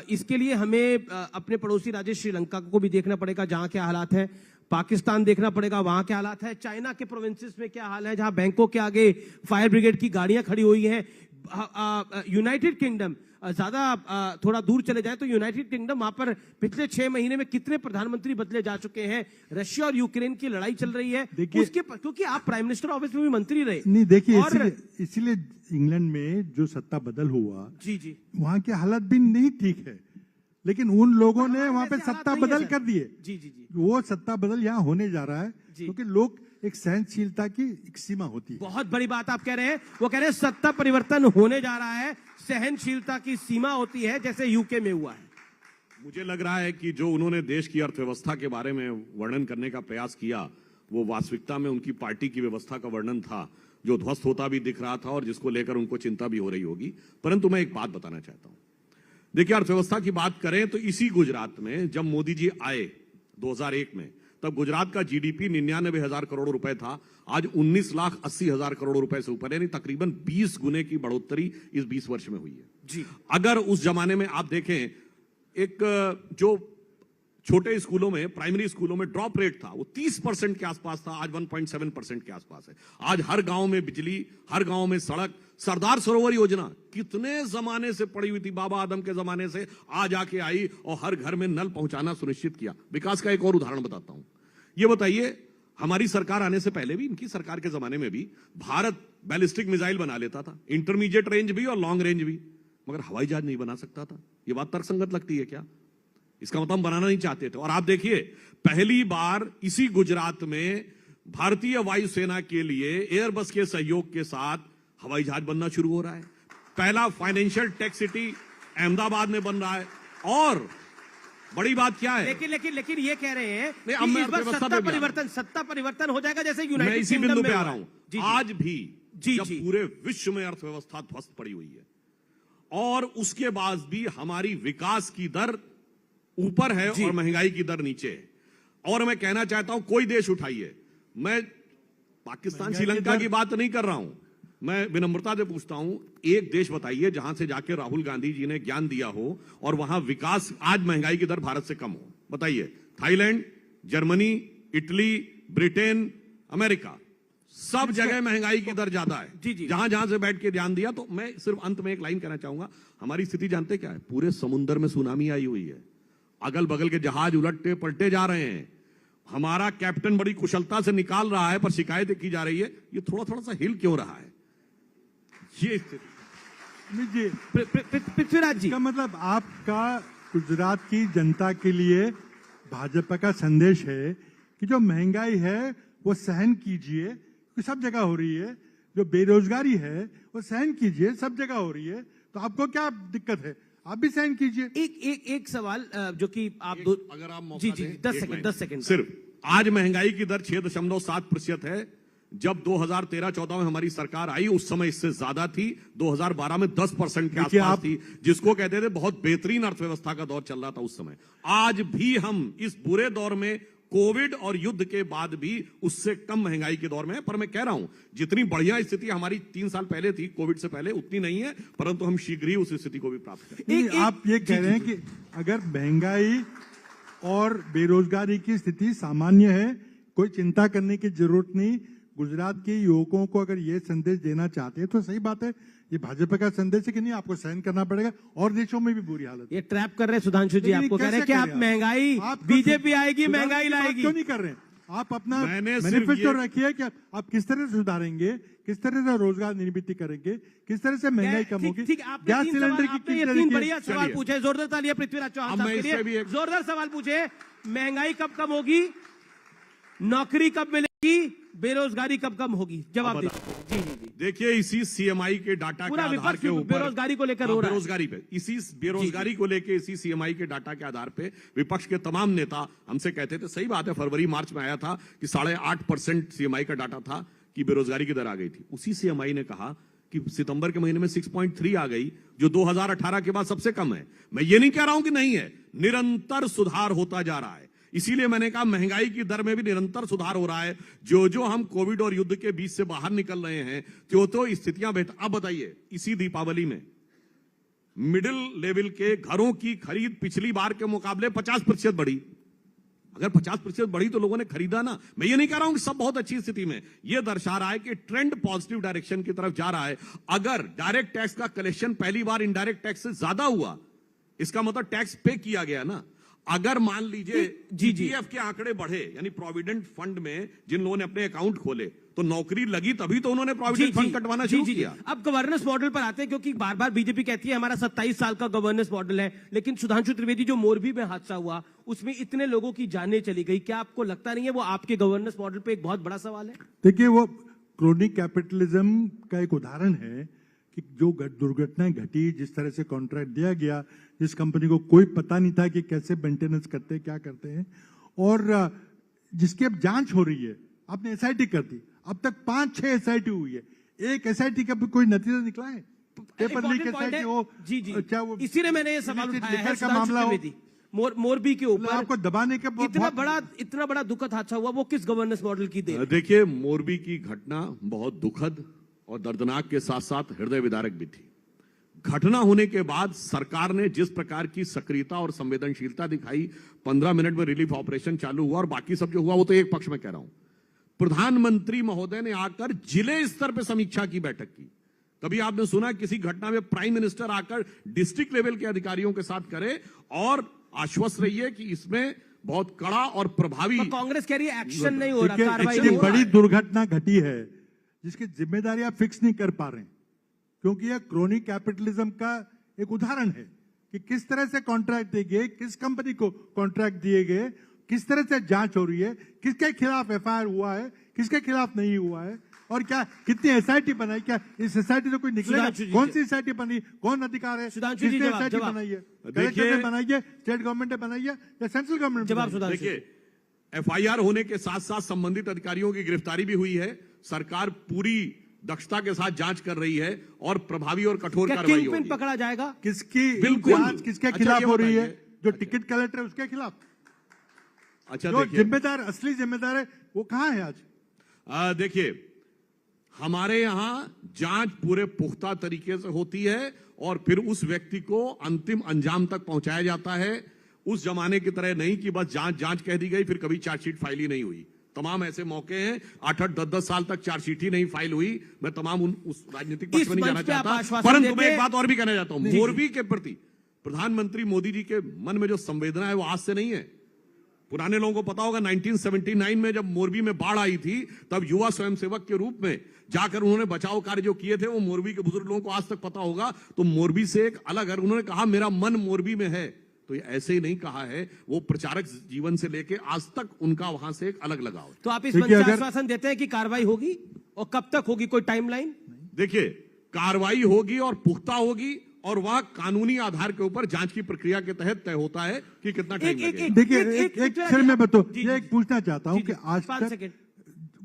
इसके लिए हमें अपने पड़ोसी राज्य श्रीलंका को भी देखना पड़ेगा, जहां क्या हालात है। पाकिस्तान देखना पड़ेगा, वहां क्या हालात है। चाइना के प्रोविंसेस में क्या हाल है, जहां बैंकों के आगे फायर ब्रिगेड की गाड़ियां खड़ी हुई हैं। यूनाइटेड किंगडम, ज्यादा थोड़ा दूर चले जाए तो यूनाइटेड किंगडम, वहां पर पिछले 6 महीने में कितने प्रधानमंत्री बदले जा चुके हैं। रशिया और यूक्रेन की लड़ाई चल रही है, उसके क्योंकि आप प्राइम मिनिस्टर ऑफिस में भी मंत्री रहे। नहीं, देखिए, इसीलिए इंग्लैंड में जो सत्ता बदल हुआ, जी, वहां की हालत भी नहीं ठीक है, लेकिन उन लोगों ने वहां पे सत्ता बदल कर दिए। जी, वो सत्ता बदल यहाँ होने जा रहा है, क्योंकि लोग एक सहनशीलता की एक सीमा होती है। बहुत बड़ी बात आप कह रहे हैं, वो कह रहे हैं सत्ता परिवर्तन होने जा रहा है, सहनशीलता की सीमा होती है, जैसे यूके में हुआ है। मुझे लग रहा है कि जो उन्होंने देश की अर्थव्यवस्था के बारे में वर्णन करने का प्रयास किया, वो वास्तविकता में उनकी पार्टी की व्यवस्था का वर्णन था, जो ध्वस्त होता भी दिख रहा था और जिसको लेकर उनको चिंता भी हो रही होगी। परंतु मैं एक बात बताना चाहता हूं। देखिए, अर्थव्यवस्था की बात करें तो इसी गुजरात में जब मोदी जी आए 2001 में, तब गुजरात का जीडीपी 99,000 करोड़ रुपए था। आज 19,80,000 करोड़ रुपए से ऊपर, यानी तकरीबन 20 गुने की बढ़ोतरी इस 20 वर्ष में हुई है जी। अगर उस जमाने में आप देखें, एक जो छोटे स्कूलों में, प्राइमरी स्कूलों में ड्रॉप रेट था, वो 30% के आसपास था, आज 1.7% के आसपास है। आज हर गांव में बिजली, हर गांव में सड़क। सरदार सरोवर योजना कितने जमाने से पड़ी हुई थी, बाबा आदम के जमाने से, आज आके आई और हर घर में नल पहुंचाना सुनिश्चित किया। विकास का एक और उदाहरण बताता हूं। ये बताइए, हमारी सरकार आने से पहले भी, इनकी सरकार के जमाने में भी, भारत बैलिस्टिक मिसाइल बना लेता था, इंटरमीडिएट रेंज भी और लॉन्ग रेंज भी, मगर हवाई जहाज नहीं बना सकता था। ये बात तर्कसंगत लगती है क्या? इसका मतलब हम बनाना नहीं चाहते थे। और आप देखिए, पहली बार इसी गुजरात में भारतीय वायुसेना के लिए एयरबस के सहयोग के साथ हवाई जहाज बनना शुरू हो रहा है। पहला फाइनेंशियल टेक सिटी अहमदाबाद में बन रहा है। और बड़ी बात क्या है? लेकिन ये कह रहे हैं नहीं, अब कि मैं इस बार अर्थव्यवस्था पे भी आ रहा हूं। सत्ता परिवर्तन हो जाएगा जैसे मैं यूनाइटेड इसी किंगडम बिंदु में पे आ हुआ। रहा हूं। जी, आज भी जी, जब जी। पूरे विश्व में अर्थव्यवस्था ध्वस्त पड़ी हुई है और उसके बाद भी हमारी विकास की दर ऊपर है और महंगाई की दर नीचे है। और मैं कहना चाहता हूं, कोई देश उठाइए, मैं पाकिस्तान श्रीलंका की बात नहीं कर रहा हूं, मैं विनम्रता से पूछता हूं, एक देश बताइए जहां से जाके राहुल गांधी जी ने ज्ञान दिया हो और वहां विकास, आज महंगाई की दर भारत से कम हो। बताइए। Thailand, Germany, Italy, Britain, America, सब जगह महंगाई की दर ज्यादा है। जी, जी। जहां जहां से बैठ के ध्यान दिया। तो मैं सिर्फ अंत में एक लाइन कहना चाहूंगा, हमारी स्थिति जानते क्या है? पूरे समुद्र में सुनामी आई हुई है, अगल बगल के जहाज उलटते पलटे जा रहे हैं, हमारा कैप्टन बड़ी कुशलता से निकाल रहा है, पर शिकायतें की जा रही है, ये थोड़ा थोड़ा सा हिल क्यों रहा है? ये जी पृथ्वीराज जी इसका मतलब आपका गुजरात की जनता के लिए भाजपा का संदेश है कि जो महंगाई है वो सहन कीजिए, क्योंकि सब जगह हो रही है। जो बेरोजगारी है वो सहन कीजिए, सब जगह हो रही है, तो आपको क्या दिक्कत है? आप भी सहन कीजिए। एक सवाल जो कि आप दो, अगर आप मौका जी, दें, 10 सेकंड सिर्फ। आज महंगाई की दर 6.7% है। जब 2013-14 में हमारी सरकार आई उस समय इससे ज्यादा थी। 2012 में 10% के आसपास थी, जिसको कहते थे बहुत बेहतरीन अर्थव्यवस्था का दौर चल रहा था उस समय। आज भी हम इस बुरे दौर में, कोविड और युद्ध के बाद भी उससे कम महंगाई के दौर में है। पर मैं कह रहा हूं, जितनी बढ़िया स्थिति हमारी 3 साल पहले थी कोविड से पहले, उतनी नहीं है, परंतु हम शीघ्र ही उस स्थिति को भी प्राप्त करेंगे। आप ये कह रहे हैं कि अगर महंगाई और बेरोजगारी की स्थिति सामान्य है, कोई चिंता करने की जरूरत नहीं। गुजरात के युवकों को अगर ये संदेश देना चाहते हैं तो सही बात है, ये भाजपा का संदेश है कि नहीं, आपको सहन करना पड़ेगा। और देशों में भी बुरी हालत है। ये ट्रैप कर रहे हैं सुधांशु जी, आपको कह रहे हैं कि आप महंगाई, बीजेपी आएगी, महंगाई लाएगी। क्यों नहीं कर रहे हैं? आप अपना मैंने सिर्फ मैनिफेस्टो ये- रखिए कि आप किस तरह से सुधारेंगे, किस तरह से रोजगार निर्मित करेंगे, किस तरह से महंगाई कम होगी। ठीक, आपने गैस तीन सिलेंडर सवाल, की आपने ये किस तीन तरह बढ़िया की- सवाल चलिए। पूछे। जोरदार तालियां पृथ्वीराज चौहान अब साहब मैं के इससे भी लिए। एक- जोरदार सवाल पूछे, महंगाई कब कम होगी, नौकरी कब मिलेगी, बेरोजगारी कब कम होगी? जवाब अब दीजिए। जी जी जी। देखिए, इसी सीएमआई के डाटा के पूरा आधार विपक्ष के ऊपर बेरोजगारी को लेकर रो रहा है। बेरोजगारी पे, इसी बेरोजगारी को लेकर इसी सीएमआई के डाटा के आधार पे विपक्ष के तमाम नेता हमसे कहते थे, सही बात है, फरवरी मार्च में आया था कि 8.5% सीएमआई का डाटा था कि बेरोजगारी की दर आ गई थी। उसी सीएमआई ने कहा कि सितंबर के महीने में 6.3 आ गई, जो 2018 के बाद सबसे कम है। मैं ये नहीं कह रहा हूं कि नहीं है, निरंतर सुधार होता जा रहा है। इसीलिए मैंने कहा महंगाई की दर में भी निरंतर सुधार हो रहा है। जो जो हम कोविड और युद्ध के बीच से बाहर निकल रहे हैं, तो स्थितियां बेहतर। अब बताइए, इसी दीपावली में मिडिल लेवल के घरों की खरीद पिछली बार के मुकाबले 50% बढ़ी। अगर 50% बढ़ी तो लोगों ने खरीदा ना। मैं ये नहीं कह रहा हूं कि सब बहुत अच्छी स्थिति में, यह दर्शा रहा है कि ट्रेंड पॉजिटिव डायरेक्शन की तरफ जा रहा है। अगर डायरेक्ट टैक्स का कलेक्शन पहली बार इनडायरेक्ट टैक्स से ज्यादा हुआ, इसका मतलब टैक्स पे किया गया ना। अगर मान लीजिए जीजीएफ के आंकड़े बढ़े, यानी प्रोविडेंट फंड में जिन लोगों ने अपने अकाउंट खोले, तो नौकरी लगी, तभी तो उन्होंने प्रोविडेंट फंड कटवाना शुरू किया। अब गवर्नेंस मॉडल पर आते हैं, क्योंकि बार बार बीजेपी कहती है हमारा 27 साल का गवर्नेंस मॉडल है, लेकिन सुधांशु त्रिवेदी, जो मोरबी में हादसा हुआ उसमें इतने लोगों की जानें चली गई, क्या आपको लगता नहीं है वो आपके गवर्नेंस मॉडल पे एक बहुत बड़ा सवाल है? देखिए, वो क्रोनिक कैपिटलिज्म का एक उदाहरण है कि जो दुर्घटनाएं घटी, जिस तरह से कॉन्ट्रैक्ट दिया गया, जिस कंपनी को कोई पता नहीं था कि कैसे मेंटेनेंस करते हैं, क्या करते हैं, और जिसकी अब जांच हो रही है। आपने एसआईटी कर दी, अब तक 5-6 एसआईटी हुई है, एक एसआईटी का भी कोई नतीजा निकला है? पेपर लीक एसआईटी हो, जी जी, क्या वो इसीलिए मैंने ये सवाल उठाया है। का मामला हो, मोरबी के ऊपर आपको दबाने के इतना बड़ा दुखद हादसा हुआ, वो किस गवर्नेंस मॉडल की देन? देखिए, मोरबी की घटना बहुत दुखद और दर्दनाक के साथ साथ हृदय विदारक भी थी। घटना होने के बाद सरकार ने जिस प्रकार की सक्रियता और संवेदनशीलता दिखाई, 15 मिनट में रिलीफ ऑपरेशन चालू हुआ, और बाकी सब जो हुआ वो तो एक पक्ष में कह रहा हूं। प्रधानमंत्री महोदय ने आकर जिले स्तर पर समीक्षा की बैठक की। कभी आपने सुना किसी घटना में प्राइम मिनिस्टर आकर डिस्ट्रिक्ट लेवल के अधिकारियों के साथ करे और आश्वस्त रहिए कि इसमें बहुत कड़ा और प्रभावी। कांग्रेस कह रही है एक्शन नहीं हो रहा, कार्रवाई इतनी नहीं हो रहा बड़ी है। दुर्घटना घटी है जिसकी जिम्मेदारी आप फिक्स नहीं कर पा रहे हैं, क्योंकि यह क्रोनिक कैपिटलिज्म का एक उदाहरण है कि किस तरह से कॉन्ट्रैक्ट दिए गए, किस कंपनी को कॉन्ट्रैक्ट दिए गए, किस तरह से जांच हो रही है, किसके खिलाफ एफआईआर हुआ है, किसके खिलाफ नहीं हुआ है, और क्या कितनी एसआईटी बनाई, क्या इस एसआईटी से कोई निकलेगा? सुधांशु जी, कौन सी एसआईटी बनी, कौन अधिकार है, सुधांशु जी, किसने जवाब, एसआईटी जवाब। बनाई है? देखिए- कलेक्टर ने बनाई है, स्टेट गवर्नमेंट ने बनाई है या सेंट्रल गवर्नमेंट ने जवाब बनाई है? सुधांशु। देखिए, एफआईआर होने के साथ साथ संबंधित अधिकारियों की गिरफ्तारी भी हुई है। सरकार पूरी दक्षता के साथ जांच कर रही है और प्रभावी और कठोर क्या कार्रवाई किंगपिन होगी। पकड़ा जाएगा? किसकी बिल्कुल। जांच किसके अच्छा, खिलाफ ये हो रही है? बताइए। जो टिकट कलेक्टर है उसके खिलाफ। अच्छा जो देखिए, जिम्मेदार, असली जिम्मेदार है वो कहां है आज? देखिए, हमारे यहां जांच पूरे पुख्ता तरीके से होती है और फिर उस व्यक्ति को अंतिम अंजाम तक पहुंचाया जाता है। उस जमाने की तरह नहीं कि बस जांच जांच कह दी गई फिर कभी चार्जशीट फाइल ही नहीं हुई। तमाम ऐसे मौके हैं 8-8, 10-10 साल तक चार्जशीट ही नहीं फाइल हुई। मैं तमाम उस राजनीतिक पक्ष में नहीं जाना मंच पे आप चाहता, आश्वासन परंतु मैं देते- एक बात और भी कहना चाहता हूं। मोरबी के प्रति प्रधानमंत्री मोदी जी के मन में जो संवेदना है वो आज से नहीं है। पुराने लोगों को पता होगा 1979 में जब मोरबी में बाढ़ आई थी तब युवा स्वयंसेवक के रूप में जाकर उन्होंने बचाव कार्य जो किए थे वो मोरबी के बुजुर्ग लोगों को आज तक पता होगा। तो मोरबी से एक अलग है, उन्होंने कहा मेरा मन मोरबी में है, तो ये ऐसे ही नहीं कहा है। वो प्रचारक जीवन से लेके आज तक उनका वहां से एक अलग लगाव है। तो आप इस देखिए, मंच से अगर- आश्वासन देते हैं कि कार्रवाई होगी और कब तक होगी, कोई टाइमलाइन? देखिए, कार्रवाई होगी और पुख्ता होगी और वह कानूनी आधार के ऊपर जांच की प्रक्रिया के तहत तय होता है कि कितना टाइम एक- लगेगा। देखिए एक- एक एक- सर मैं बताऊं, जी, ये जी, एक पूछना चाहता हूं जी, कि जी, आज 5 तक सेकंड।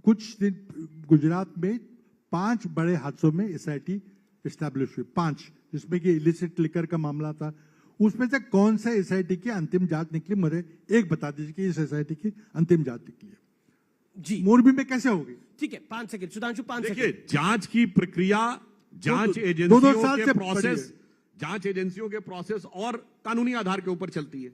कुछ दिन गुजरात में 5 बड़े हादसों में एसआईटी एस्टैब्लिश हुई, 5, जिसमें कि इलिसिट लिकर का मामला था। उसमें से कौन से एसआईटी की अंतिम जांच निकली? मुझे एक बता दीजिए कि इस एसआईटी की अंतिम जांच निकली है। जी मोरबी में कैसे होगी? ठीक है, 5 सेकंड सुधांशु, 5 देखिए, सेकंड। जांच की प्रक्रिया, जांच दो एजेंसियों साल के से प्रोसेस, पड़ी जांच एजेंसियों के प्रोसेस और कानूनी आधार के ऊपर चलती है।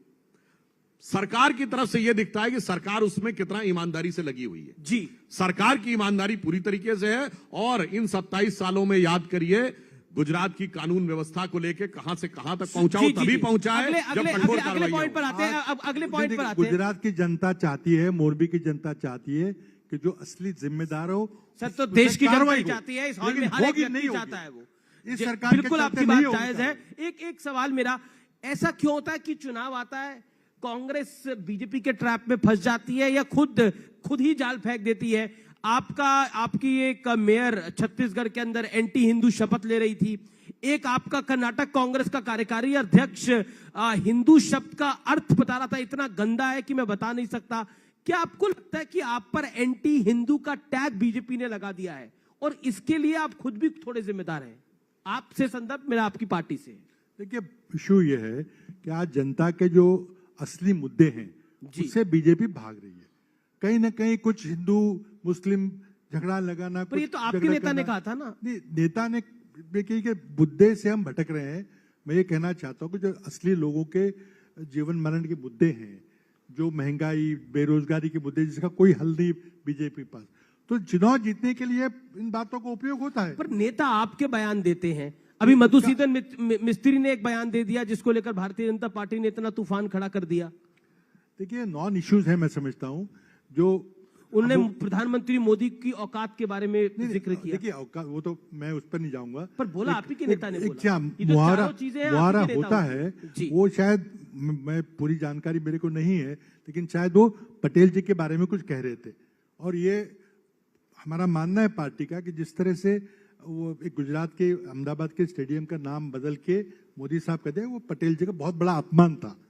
सरकार की तरफ से यह दिखता है कि सरकार उसमें कितना ईमानदारी से लगी हुई है। जी सरकार की ईमानदारी पूरी तरीके से है और इन 27 सालों में याद करिए गुजरात की कानून व्यवस्था को लेकर कहां से कहां तक पहुंचा जी, हो, जी, तभी जी। पहुंचा है अगले- जब अगले- कठोर अगले कार्रवाई पॉइंट पर हो। आते हैं। अब अगले पॉइंट पर आते हैं। गुजरात की जनता चाहती है, मोरबी की जनता चाहती है कि जो असली जिम्मेदार हो सर, तो उस पर देश की जनता कार्रवाई ही हो। चाहती है, इस हॉल में लेकिन हर एक होगी व्यक्ति नहीं होगी। चाहता है वो। इस जी, सरकार के बिल्कुल चलते आपकी नहीं बात होगी जायज है। एक सवाल मेरा, ऐसा क्यों होता है कि चुनाव आता है, कांग्रेस बीजेपी के ट्रैप में फंस जाती है या खुद ही जाल फेंक देती है? आपकी एक मेयर छत्तीसगढ़ के अंदर एंटी हिंदू शपथ ले रही थी, एक आपका कर्नाटक कांग्रेस का कार्यकारी अध्यक्ष हिंदू शब्द का अर्थ बता रहा था, इतना गंदा है कि मैं बता नहीं सकता। क्या आपको लगता है कि आप पर एंटी हिंदू का टैग बीजेपी ने लगा दिया है और इसके लिए आप खुद भी थोड़े जिम्मेदार हैं? आपसे संदर्भ मेरा आपकी पार्टी से। देखिए, इशू ये है कि आज जनता के जो असली मुद्दे हैं उससे बीजेपी भाग रही है। कहीं ना कहीं कुछ हिंदू मुस्लिम झगड़ा लगाना, पर ये कुछ तो आपके झगड़ा नेता ने करना। कहा था ना। नहीं, नेता ने देखिए कि मुद्दे से हम भटक रहे हैं। मैं ये कहना चाहता हूँ कि जो असली लोगों के जीवन मरण के मुद्दे हैं, जो महंगाई बेरोजगारी के मुद्दे, जिसका कोई हल नहीं बीजेपी पास, तो चुनाव जीतने के लिए इन बातों का उपयोग होता है। पर नेता आपके बयान देते हैं। अभी मधुसूदन मिस्त्री ने एक बयान दे दिया जिसको लेकर भारतीय जनता पार्टी ने इतना तूफान खड़ा कर दिया। देखिए, नॉन इश्यूज है, मैं समझता हूँ। जो उन्होंने प्रधानमंत्री मोदी की औकात के बारे में जिक्र किया। देखिए, वो तो मैं उस पर नहीं जाऊंगा, पर बोला आप ही के नेता ने बोला। क्या ये तो मुहावरा चारों चीजें हैं, आप ही के नेता होता होते है हैं। जी। वो शायद मैं पूरी जानकारी मेरे को नहीं है, लेकिन शायद वो पटेल जी के बारे में कुछ कह रहे थे। और ये हमारा मानना है पार्टी का कि जिस तरह से वो एक गुजरात के अहमदाबाद के स्टेडियम का नाम बदल के मोदी साहब कहते हैं, वो पटेल जी का बहुत बड़ा अपमान था,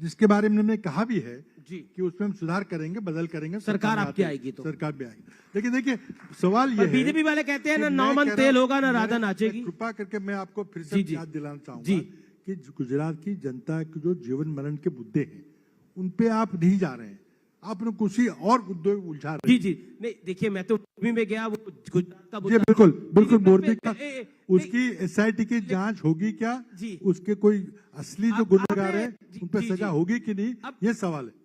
जिसके बारे में उन्होंने कहा भी है जी कि उसमें हम सुधार करेंगे, बदल करेंगे। सरकार में आपकी आते- आएगी तो। सरकार भी आएगी। लेकिन देखिए, सवाल ये है बीजेपी वाले कहते हैं ना कि नौ मैं मन कह तेल रहा हूं- होगा ना मैं- राधा नाचेगी। कृपा करके मैं आपको फिर जी, से जी। याद दिलाना चाहूंगा जी। कि गुजरात की जनता के जो जीवन मरण के मुद्दे हैं उन पे आप नहीं जा रहे हैं, आप लोग कुछ ही और मुद्दों में उलझा रहे जी हैं। जी नहीं, देखिए मैं तो मोरबी में गया, वो गुजरात का जी मुद्दा- बिल्कुल बिल्कुल। देखिए, मोरबी का ए- ए- उसकी एसआईटी की जांच होगी क्या? जी। उसके कोई असली जो आप- गुनहगार आपने- है जी, उन पर जी, सजा जी। होगी कि नहीं, अब- ये सवाल है।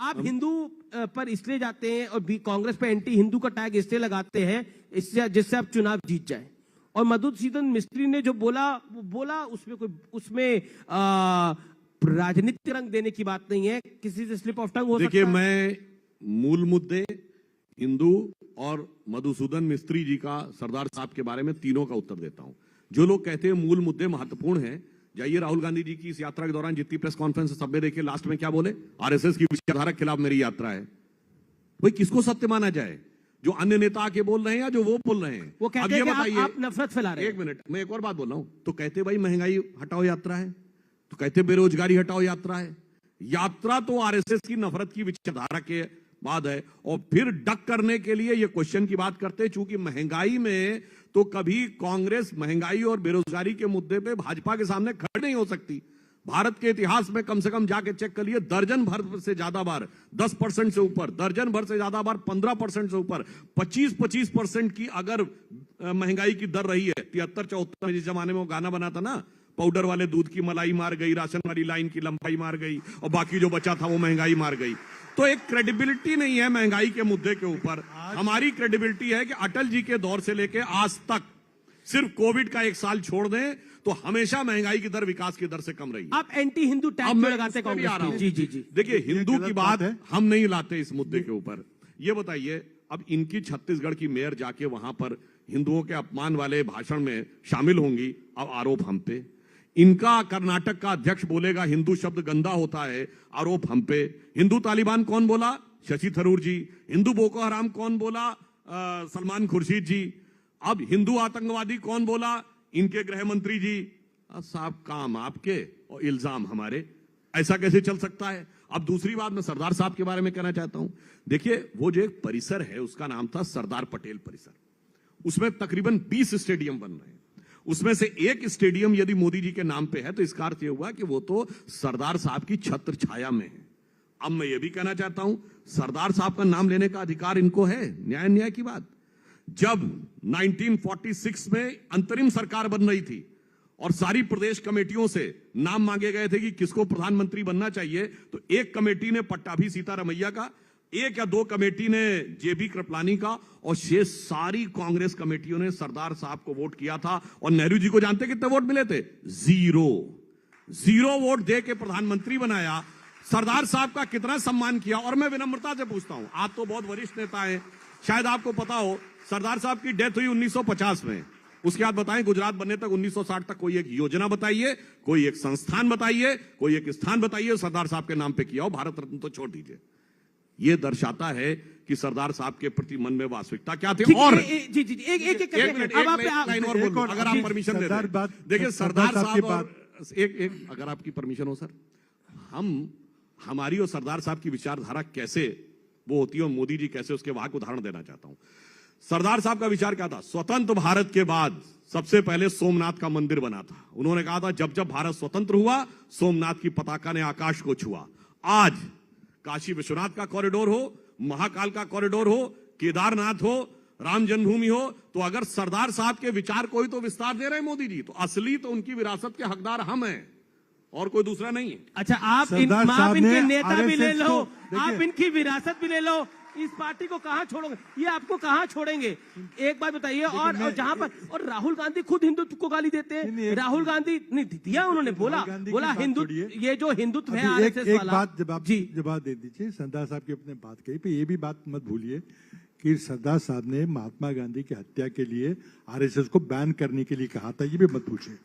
आप हिंदू पर इसलिए जाते हैं और कांग्रेस पे एंटी हिंदू का टैग इसलिए लगाते हैं इससे जिससे आप चुनाव जीत जाए। और मधुसूदन मिस्त्री ने जो बोला वो बोला, उसमें राजनीतिक रंग देने की बात नहीं है, किसी से स्लिप ऑफ टंग हो देखिए, सकता है। मैं मूल मुद्दे हिंदू और मधुसूदन मिस्त्री जी का, सरदार साहब के बारे में तीनों का उत्तर देता हूं। जो लोग कहते हैं मूल मुद्दे महत्वपूर्ण हैं, जाइए राहुल गांधी जी की इस यात्रा के दौरान जितनी प्रेस कॉन्फ्रेंस सब में देखिए, लास्ट में क्या बोले? आरएसएस की विचारधारा के खिलाफ मेरी यात्रा है। भाई, किसको सत्य माना जाए? जो अन्य नेता आके बोल रहे हैं या जो वो बोल रहे हैं? वो अब कहते ये हैं कि बताइए, आप नफरत फैला रहे हैं। एक मिनट, मैं एक और बात बोल रहा हूं। तो कहते भाई महंगाई हटाओ यात्रा है, तो कहते बेरोजगारी हटाओ यात्रा है। यात्रा तो आरएसएस की नफरत की विचारधारा के बाद है, और फिर डक करने के लिए ये क्वेश्चन की बात करते हैं। चूंकि महंगाई में तो कभी कांग्रेस महंगाई और बेरोजगारी के मुद्दे पे भाजपा के सामने खड़ी नहीं हो सकती। भारत के इतिहास में कम से कम जाके चेक कर लिए, दर्जन भर से ज्यादा बार 10% से ऊपर, दर्जन भर से ज्यादा बार 15% से ऊपर, 25% की अगर महंगाई की दर रही है। 73-74 में जिस जमाने में वो गाना बना था ना, पाउडर वाले दूध की मलाई मार गई, राशन वाली लाइन की लंबाई मार गई, और बाकी जो बचा था वो महंगाई मार गई। तो एक क्रेडिबिलिटी नहीं है महंगाई के मुद्दे के ऊपर। हमारी क्रेडिबिलिटी है कि अटल जी के दौर से लेके आज तक सिर्फ कोविड का एक साल छोड़ दें तो हमेशा महंगाई की दर विकास की दर से कम रही है। आप एंटी हिंदू टैग अब क्यों मैं लगाते उस पे भी आ रहा कांग्रेस हूं। की? जी जी जी। देखिए, हिंदू गलत की बात बात है। हम नहीं लाते इस मुद्दे के ऊपर। ये बताइए, अब इनकी छत्तीसगढ़ की मेयर जाके वहां पर हिंदुओं के अपमान वाले भाषण में शामिल होंगी। अब आरोप हम पे। इनका कर्नाटक का अध्यक्ष बोलेगा हिंदू शब्द गंदा होता है, आरोप हम पे। हिंदू तालिबान कौन बोला? शशि थरूर जी। हिंदू बोको हराम कौन बोला? सलमान खुर्शीद जी। अब हिंदू आतंकवादी कौन बोला? इनके गृह मंत्री जी। साहब, काम आपके और इल्जाम हमारे, ऐसा कैसे चल सकता है? अब दूसरी बात मैं सरदार साहब के बारे में कहना चाहता हूं। देखिए, वो जो एक परिसर है उसका नाम था सरदार पटेल परिसर। उसमें तकरीबन 20 स्टेडियम बन रहे हैं। उसमें से एक स्टेडियम यदि मोदी जी के नाम पे है तो इसका अर्थ यह हुआ कि वो तो सरदार साहब की छत्र छाया में है। अब मैं ये भी कहना चाहता हूं, सरदार साहब का नाम लेने का अधिकार इनको है। न्याय की बात। जब 1946 में अंतरिम सरकार बन रही थी और सारी प्रदेश कमेटियों से नाम मांगे गए थे कि किसको प्रधानमंत्री बनना चाहिए, तो एक कमेटी ने पट्टाभी सीतारमैया का, एक या दो कमेटी ने जेबी कृपलानी का, और शेष सारी कांग्रेस कमेटियों ने सरदार साहब को वोट किया था। और नेहरू जी को जानते कितने वोट मिले थे? 0 वोट दे के प्रधानमंत्री बनाया। सरदार साहब का कितना सम्मान किया। और मैं विनम्रता से पूछता हूं, आप तो बहुत वरिष्ठ नेता हैं, शायद आपको पता हो, सरदार साहब की डेथ हुई 1950 में। उसके बाद बताएं, गुजरात बनने तक 1960 तक कोई एक योजना बताइए, कोई एक संस्थान बताइए, कोई एक स्थान बताइए सरदार साहब के नाम पे किया हो। भारत रत्न तो छोड़ दीजिए। यह दर्शाता है कि सरदार साहब के प्रति मन में वास्तविकता क्या थी। और जी जी, एक मिनट, लाइन और बोल लूं, अगर आप परमिशन दे दें। देखिए, सरदार साहब और एक अगर आपकी परमिशन हो सर, हमारी और सरदार साहब की विचारधारा कैसे वो होती है और मोदी जी कैसे, उसके वाहक उदाहरण देना चाहता हूं। सरदार साहब का विचार क्या था? स्वतंत्र भारत के बाद सबसे पहले सोमनाथ का मंदिर बना था। उन्होंने कहा था, जब जब भारत स्वतंत्र हुआ, सोमनाथ की पताका ने आकाश को छुआ। आज काशी विश्वनाथ का कॉरिडोर हो, महाकाल का कॉरिडोर हो, केदारनाथ हो, राम जन्मभूमि हो, तो अगर सरदार साहब के विचार को ही तो विस्तार दे रहे हैं मोदी जी, तो असली तो उनकी विरासत के हकदार हम हैं और कोई दूसरा नहीं है। अच्छा, आप इनके नेता भी ले लो, आप इनकी विरासत भी ले लो, इस पार्टी को कहां छोड़ोगे? ये आपको कहां छोड़ेंगे? एक बात बताइए। और जहां पर, और राहुल गांधी खुद हिंदुत्व को गाली देते हैं। राहुल गांधी नहीं दिया, उन्होंने बोला हिंदुत्व, ये जो हिंदुत्व है आरएसएस वाला। बात जवाब दे दीजिए। सरदार साहब की अपने बात कही पे, ये भी बात मत भूलिए कि सरदार साहब ने महात्मा गांधी की हत्या के लिए आरएसएस को बैन करने के लिए कहा था। ये भी मत पूछिए।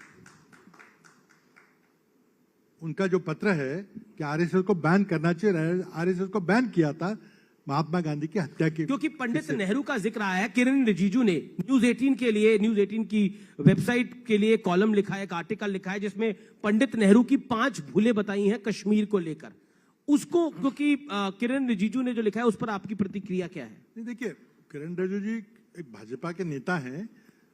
उनका जो पत्र है कि आरएसएस को बैन करना चाहिए, आरएसएस को बैन किया था महात्मा गांधी की हत्या की। क्योंकि पंडित नेहरू का जिक्र आया है। किरण रिजिजू ने न्यूज 18 के लिए, न्यूज 18 की वेबसाइट के लिए कॉलम लिखा है, एक आर्टिकल लिखा है जिसमें पंडित नेहरू की 5 भूलें बताई हैं कश्मीर को लेकर। उसको, क्योंकि किरण रिजिजू ने जो लिखा है, उस पर आपकी प्रतिक्रिया क्या है? देखिए, किरण रिजिजू जी एक भाजपा के नेता हैं,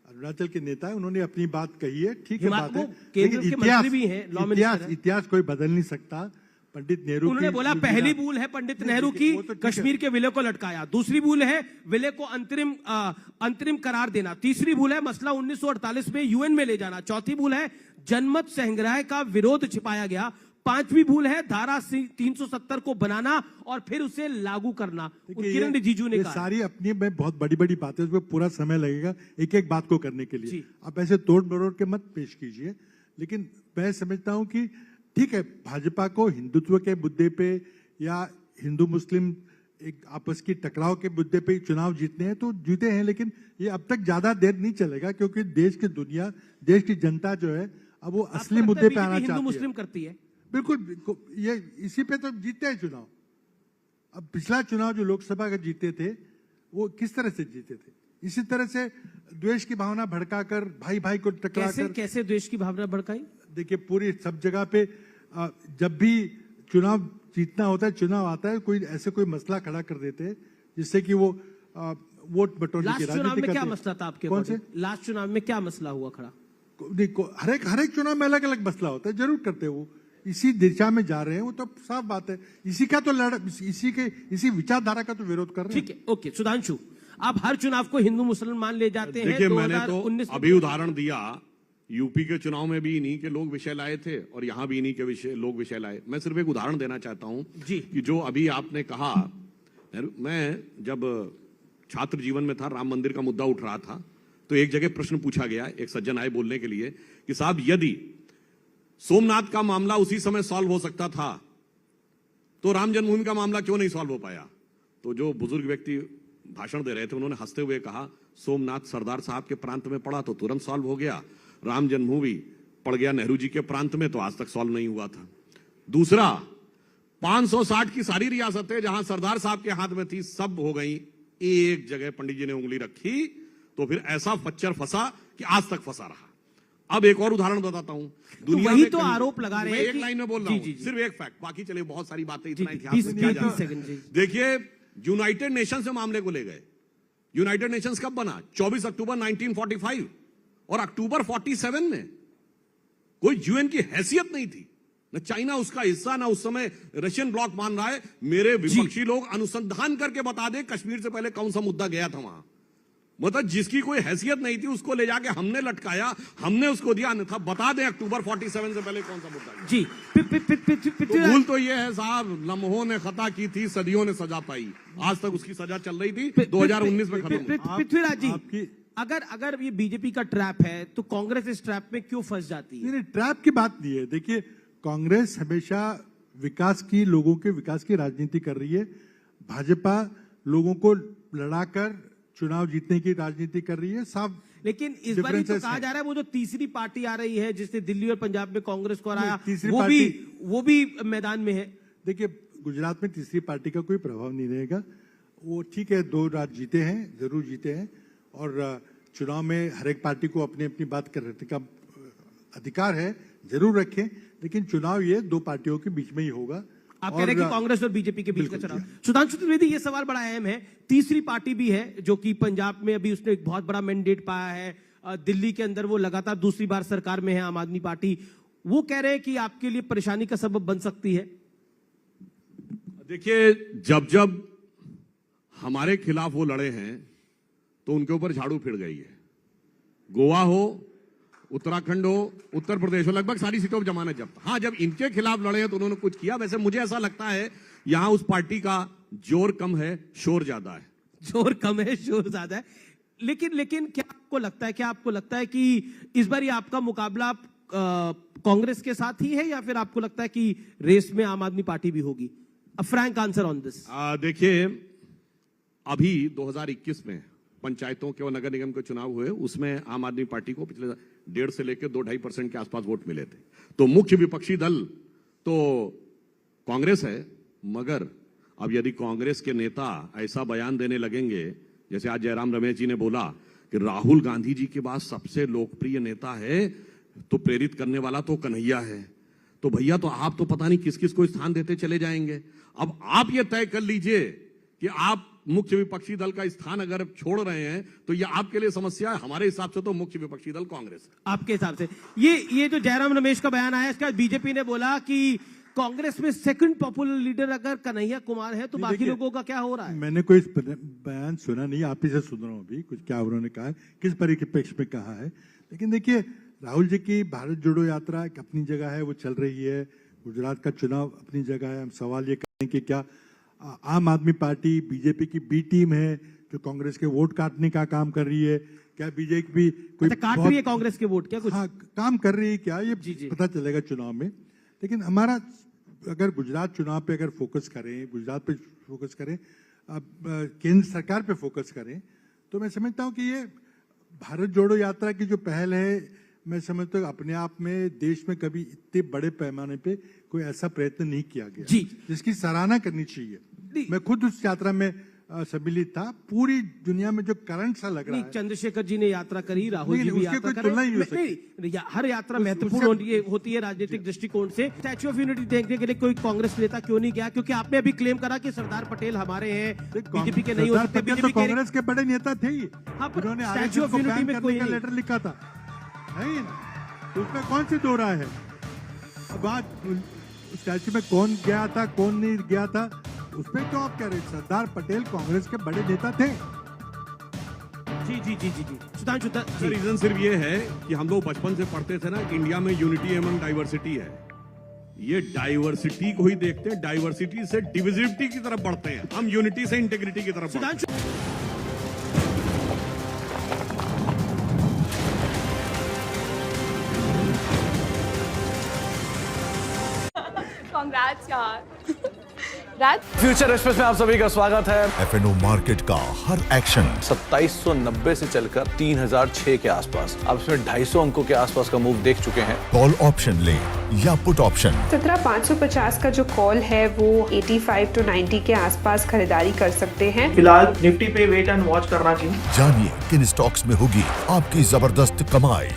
अरुणाचल के नेता है, उन्होंने अपनी बात कही है, ठीक है, बात है। लेकिन इतिहास कोई बदल नहीं सकता। पंडित नेहरू, उन्होंने बोला पहली भूल है पंडित नेहरू की, कश्मीर के विलय को लटकाया। दूसरी भूल है विलय को अंतरिम करार देना। तीसरी भूल है मसला 1948 में यूएन में ले जाना। चौथी भूल है जनमत संग्रह का विरोध छिपाया गया। 5वीं भूल है धारा 370 को बनाना और फिर उसे लागू करना। किरण रिजिजू ने कहा। सारी अपनी में बहुत बड़ी बड़ी बातें, उसमें पूरा समय लगेगा एक एक बात को करने के लिए। आप ऐसे तोड़ मरोड़ के मत पेश कीजिए। लेकिन मैं समझता हूं कि ठीक है, भाजपा को हिंदुत्व के मुद्दे पे या हिंदू मुस्लिम एक आपस की टकराव के मुद्दे पे चुनाव जीतने हैं तो जीते हैं, लेकिन ये अब तक ज्यादा देर नहीं चलेगा, क्योंकि देश की दुनिया, देश की जनता जो है अब वो असली मुद्दे पे आना चाहती है। हिंदू मुस्लिम करती है, बिल्कुल, ये इसी पे तो जीते हैं चुनाव। अब पिछला चुनाव जो लोकसभा का जीते थे, वो किस तरह से जीते थे। इसी तरह से द्वेष की भावना भड़काकर भाई भाई को टकराकर, कैसे द्वेष की भावना भड़काई? देखिए पूरी सब जगह पे जब भी चुनाव जीतना होता है, चुनाव आता है, कोई ऐसे कोई मसला खड़ा कर देते हैं जिससे कि वो वोट बटोरने की राजनीति करते हैं। क्या मसला था आपके? कौन से लास्ट चुनाव में क्या मसला हुआ खड़ा? हर एक चुनाव में अलग अलग मसला होता है, जरूर करते हैं वो, इसी दिशा में जा रहे हैं वो तो साफ बात है। इसी विचारधारा का तो विरोध कर रहे हैं। ठीक है, ओके। सुधांशु, आप हर चुनाव को हिंदू मुसलमान ले जाते हैं। देखिए, मैंने तो अभी उदाहरण दिया, यूपी के चुनाव में भी इन्हीं के लोग विषय लाए थे और यहां भी इन्हीं के लोग विषय लाए। मैं सिर्फ एक उदाहरण देना चाहता हूं जी, कि जो अभी आपने कहा, मैं जब छात्र जीवन में था, राम मंदिर का मुद्दा उठ रहा था, तो एक जगह प्रश्न पूछा गया, एक सज्जन आए बोलने के लिए कि साहब, यदि सोमनाथ का मामला उसी समय सॉल्व हो सकता था तो राम जन्मभूमि का मामला क्यों नहीं सॉल्व हो पाया? तो जो बुजुर्ग व्यक्ति भाषण दे रहे थे, उन्होंने हंसते हुए कहा, सोमनाथ सरदार साहब के प्रांत में पड़ा तो तुरंत सॉल्व हो गया, राम जन्मभूमि पड़ गया नेहरू जी के प्रांत में तो आज तक सॉल्व नहीं हुआ था। दूसरा, 560 की सारी रियासतें जहां सरदार साहब के हाथ में थी, सब हो गई। एक जगह पंडित जी ने उंगली रखी तो फिर ऐसा फच्चर फंसा कि आज तक फंसा रहा। अब एक और उदाहरण बताता हूं, दुनिया में तो आरोप लगा रहे हैं, एक लाइन में बोल रहा हूं, सिर्फ एक फैक्ट, बाकी चलिए बहुत सारी बातें, इतना इतिहास में क्या जाना है। देखिए, यूनाइटेड नेशंस से मामले को ले गए। यूनाइटेड नेशंस कब बना? 24 अक्टूबर 1945, और अक्टूबर 47 में कोई यूएन की हैसियत नहीं थी, न चाइना उसका हिस्सा, ना उस समय रशियन ब्लॉक मान रहा है। मेरे विपक्षी लोग अनुसंधान करके बता दे कश्मीर से पहले कौन सा मुद्दा गया था वहां। मतलब जिसकी कोई हैसियत नहीं थी उसको ले जाके हमने लटकाया, हमने उसको दिया, अन्यथा बता दें अक्टूबर 47 से पहले कौन सा मुद्दा गया। जी, तो भूल तो ये है साहब, लम्हों ने खता की थी, सदियों ने सजा पाई, आज तक उसकी सजा चल रही थी, 2019 में खत्म हुई। पृथ्वीराज जी, अगर ये बीजेपी का ट्रैप है तो कांग्रेस इस ट्रैप में क्यों फंस जाती है? नहीं, ट्रैप की बात नहीं है। देखिए, कांग्रेस हमेशा विकास की, लोगों के विकास की राजनीति कर रही है। भाजपा लोगों को लड़ाकर चुनाव जीतने की राजनीति कर रही है, साफ। लेकिन इस बार तो कहा जा रहा है वो जो तीसरी पार्टी आ रही है जिसने दिल्ली और पंजाब में कांग्रेस को हराया, वो भी मैदान में है। देखिए, गुजरात में तीसरी पार्टी का कोई प्रभाव नहीं रहेगा। वो ठीक है, 2 राज्य जीते हैं, जरूर जीते हैं, और चुनाव में हर एक पार्टी को अपनी अपनी बात करने का अधिकार है, जरूर रखें, लेकिन चुनाव ये 2 पार्टियों के बीच में ही होगा। आप कह रहे हैं कि कांग्रेस और बीजेपी के बीच का चुनाव। सुधांशु त्रिवेदी, ये सवाल बड़ा अहम है। तीसरी पार्टी भी है जो कि पंजाब में अभी उसने एक बहुत बड़ा मैंडेट पाया है, दिल्ली के अंदर वो लगातार दूसरी बार सरकार में है, आम आदमी पार्टी। वो कह रहे हैं कि आपके लिए परेशानी का सबब बन सकती है। देखिए, जब जब हमारे खिलाफ वो लड़े हैं तो उनके ऊपर झाड़ू फिर गई है। गोवा हो, उत्तराखंड हो, उत्तर प्रदेश हो, लगभग सारी सीटों पर जमानत जब्त। हाँ, जब इनके खिलाफ लड़े हैं तो उन्होंने कुछ किया। वैसे मुझे ऐसा लगता है यहां उस पार्टी का जोर कम है, शोर ज्यादा है। जोर कम है, शोर ज्यादा है। लेकिन क्या आपको लगता है कि इस बार ये आपका मुकाबला कांग्रेस के साथ ही है, या फिर आपको लगता है कि रेस में आम आदमी पार्टी भी होगी? अ फ्रैंक आंसर ऑन दिस। देखिए, अभी 2021 में पंचायतों के और नगर निगम के चुनाव हुए, उसमें आम आदमी पार्टी को पिछले 1.5 से लेकर 2-2.5% के आसपास वोट मिले थे। तो मुख्य विपक्षी दल तो कांग्रेस है, मगर अब यदि कांग्रेस के नेता ऐसा बयान देने लगेंगे, जैसे आज जयराम रमेश जी ने बोला कि राहुल गांधी जी के बाद सबसे लोकप्रिय नेता है, तो प्रेरित करने वाला तो कन्हैया है, तो भैया तो आप तो पता नहीं किस किस को स्थान देते चले जाएंगे। अब आप ये तय कर लीजिए कि आप मुख्य विपक्षी दल का स्थान अगर छोड़ रहे हैं तो ये आपके लिए समस्या है। हमारे हिसाब से तो मुख्य विपक्षी दल कांग्रेस है। आपके हिसाब से ये जो जयराम रमेश का बयान आया, इसका बीजेपी ने बोला कि कांग्रेस में सेकंड पॉपुलर लीडर अगर कन्हैया कुमार है तो बाकी लोगों का क्या हो रहा है? मैंने कोई बयान सुना नहीं, आप ही से सुन रहा हूं अभी कुछ, क्या उन्होंने कहा है, किस परिप्रेक्ष्य में कहा है। लेकिन देखिए, राहुल जी की भारत जोड़ो यात्रा अपनी जगह है, वो चल रही है। गुजरात का चुनाव अपनी जगह है। हम सवाल ये करें कि क्या आम आदमी पार्टी बीजेपी की बी टीम है जो कांग्रेस के वोट काटने का काम कर रही है? क्या बीजेपी कोई काट रही है कांग्रेस के वोट? क्या कुछ काम कर रही है क्या, ये पता चलेगा चुनाव में। लेकिन हमारा अगर गुजरात चुनाव पे अगर फोकस करें, गुजरात पे फोकस करें, केंद्र सरकार पे फोकस करें, तो मैं समझता हूं कि ये भारत जोड़ो यात्रा की जो पहल है, मैं समझता हूँ अपने आप में देश में कभी इतने बड़े पैमाने पे कोई ऐसा प्रयत्न नहीं किया गया जिसकी सराहना करनी चाहिए। मैं खुद उस यात्रा में सम्मिलित था। पूरी दुनिया में जो करंट सा लग रहा नहीं, है, चंद्रशेखर जी ने यात्रा करी, राहुल नहीं, जी भी उसके यात्रा कोई कर तुलना ही नहीं हो रहे हैं। हर यात्रा महत्वपूर्ण होती है राजनीतिक दृष्टिकोण से। स्टैच्यू ऑफ यूनिटी देखने के लिए कोई कांग्रेस नेता क्यों नहीं गया? क्योंकि आपने अभी क्लेम करा कि सरदार पटेल हमारे हैं, बीजेपी के नहीं हो सरदार सकते। पटेल तो बीजेपी के कांग्रेस के बड़े नेता थे ही। हाँ, पर उन्होंने स्टैच्यू ऑफ RSS को यूनिटी बैन में करने कोई का नहीं। लेटर लिखा था, नहीं तो उसमें कौन सी दो राय है? अब बात स्टैच्यू में कौन गया था कौन नहीं गया था उसमें क्यों आप कह रहे हैं? सरदार पटेल कांग्रेस के बड़े नेता थे। जी जी जी जी जी सुधांशु जी। रीजन सिर्फ ये है कि हम लोग बचपन से पढ़ते थे ना कि इंडिया में यूनिटी एमंग डाइवर्सिटी है। ये डाइवर्सिटी को ही देखते हैं, डाइवर्सिटी से डिविजिविटी की तरफ बढ़ते हैं, हम यूनिटी से इंटीग्रिटी की तरफ बढ़ते हैं। सुधांशु Congrats, यार। Congrats. फ्यूचर एक्सप्रेस में आप सभी का स्वागत है। एफएनओ मार्केट का हर एक्शन 2790 से चलकर 3006 के आसपास, अब इसमें 250 अंकों के आसपास का मूव देख चुके हैं। कॉल ऑप्शन ले या पुट ऑप्शन 17,550 का जो कॉल है वो 85 to 90 के आसपास खरीदारी कर सकते हैं। फिलहाल निफ्टी पे वेट एंड वॉच करना चाहिए। जानिए किन स्टॉक्स में होगी आपकी जबरदस्त कमाई।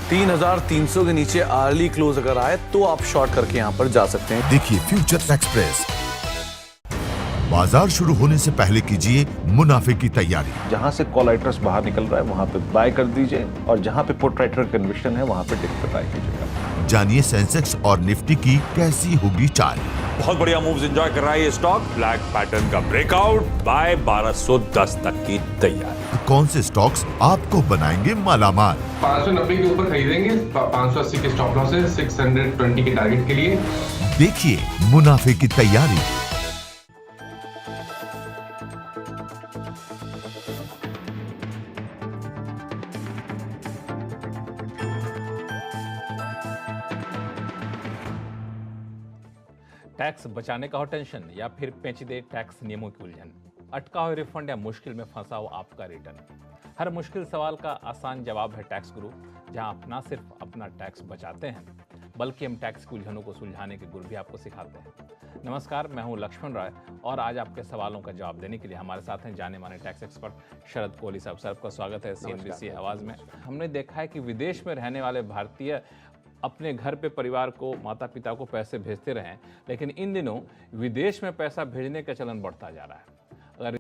3300 के नीचे अर्ली क्लोज अगर आए तो आप शॉर्ट करके यहाँ पर जा सकते हैं। देखिए फ्यूचर एक्सप्रेस। बाजार शुरू होने से पहले कीजिए मुनाफे की तैयारी। जहां से कॉल राइटर्स बाहर निकल रहा है वहां पे बाय कर दीजिए और जहां पे पुट राइटर कन्विक्शन है वहां पे डिप पे बाय कीजिएगा। जानिए सेंसेक्स और निफ्टी की कैसी होगी चाल। बहुत बढ़िया मूव्स एंजॉय कर रहा है ये स्टॉक। ब्लैक पैटर्न का ब्रेकआउट, बाय 1210 तक की तैयारी। कौन से स्टॉक्स आपको बनाएंगे मालामाल? 590 के ऊपर खरीदेंगे, 580 के स्टॉप लॉस है, 620 के टारगेट के लिए। देखिए मुनाफे की तैयारी। टैक्स बचाने का हो टेंशन या फिर पेचीदे टैक्स नियमों की उलझन, अटका हो रिफंड या मुश्किल में फंसा हो आपका रिटर्न, हर मुश्किल सवाल का आसान जवाब है टैक्स गुरु, जहां आप न सिर्फ अपना टैक्स बचाते हैं बल्कि हम टैक्स की उलझनों को सुलझाने के गुर भी आपको सिखाते हैं। नमस्कार, मैं हूं लक्ष्मण राय और आज आपके सवालों का जवाब देने के लिए हमारे साथ हैं जाने माने टैक्स एक्सपर्ट शरद कोहली साहब। सर, आपका स्वागत है CNBC आवाज में। हमने देखा है कि विदेश में रहने वाले भारतीय अपने घर पे परिवार को, माता पिता को पैसे भेजते रहे, लेकिन इन दिनों विदेश में पैसा भेजने का चलन बढ़ता जा रहा है। अगर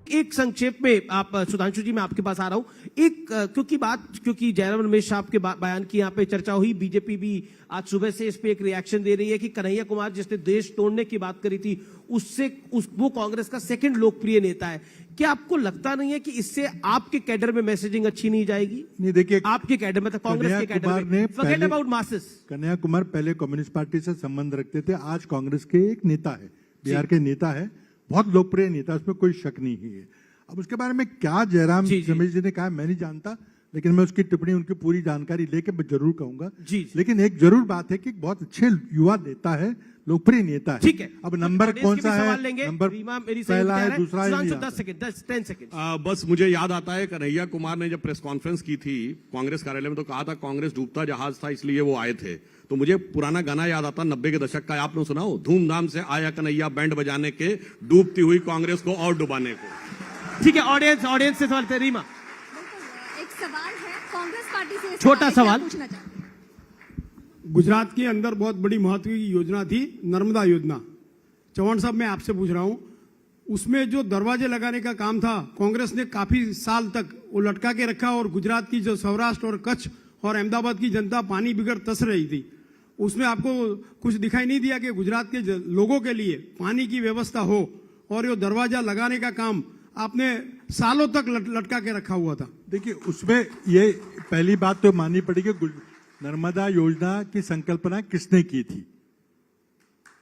एक संक्षेप में आप सुधांशु जी, मैं आपके पास आ रहा हूं। एक क्योंकि जयराम रमेश साहब के बयान की यहाँ पे चर्चा हुई, बीजेपी भी आज सुबह से इस पे एक रिएक्शन दे रही है कि कन्हैया कुमार जिसने देश तोड़ने की बात करी थी वो कांग्रेस का सेकंड लोकप्रिय नेता है। क्या आपको लगता नहीं है कि इससे आपके कैडर में मैसेजिंग अच्छी नहीं जाएगी? नहीं, देखिए आपके कैडर में, कांग्रेस के कैडर में, forget about masses. Kanhaiya Kumar पहले कम्युनिस्ट पार्टी से संबंध रखते थे, आज कांग्रेस के एक नेता है, बिहार के नेता है, बहुत लोकप्रिय नेता, उसमें कोई शक नहीं है। अब उसके बारे में क्या जयराम रमेश जी ने कहा मैं नहीं जानता, लेकिन मैं उसकी टिप्पणी, उनकी पूरी जानकारी लेके मैं जरूर कहूंगा। लेकिन एक जरूर बात है कि बहुत अच्छे युवा नेता है, लोकप्रिय नेता है। ठीक है, अब नंबर कौन सा है? नंबर पहला है, दूसरा है, 10 सेकंड। बस मुझे याद आता है कन्हैया कुमार ने जब प्रेस कॉन्फ्रेंस की थी कांग्रेस कार्यालय में तो कहा था कांग्रेस डूबता जहाज था इसलिए वो आए थे। तो मुझे पुराना गाना याद आता 90 के दशक का, आपने सुनाओ, धूमधाम से आया कन्हैया बैंड बजाने के, डूबती हुई कांग्रेस को और डुबाने को। ठीक है, ऑडियंस से सवाल थे। रीमा, एक सवाल है कांग्रेस पार्टी से, छोटा सवाल पूछना चाहते हैं। गुजरात के अंदर बहुत बड़ी महत्व की योजना थी नर्मदा योजना। चौहान साहब, मैं आपसे पूछ रहा हूं, उसमें जो दरवाजे लगाने का काम था कांग्रेस ने काफी साल तक वो लटका के रखा और गुजरात की जो सौराष्ट्र और कच्छ और अहमदाबाद की जनता पानी बिगड़ तस रही थी, उसमें आपको कुछ दिखाई नहीं दिया कि गुजरात के लोगों के लिए पानी की व्यवस्था हो, और ये दरवाजा लगाने का काम आपने सालों तक लटका के रखा हुआ था। देखिए, उसमें ये पहली बात तो माननी पड़ेगी, नर्मदा योजना की संकल्पना किसने की थी?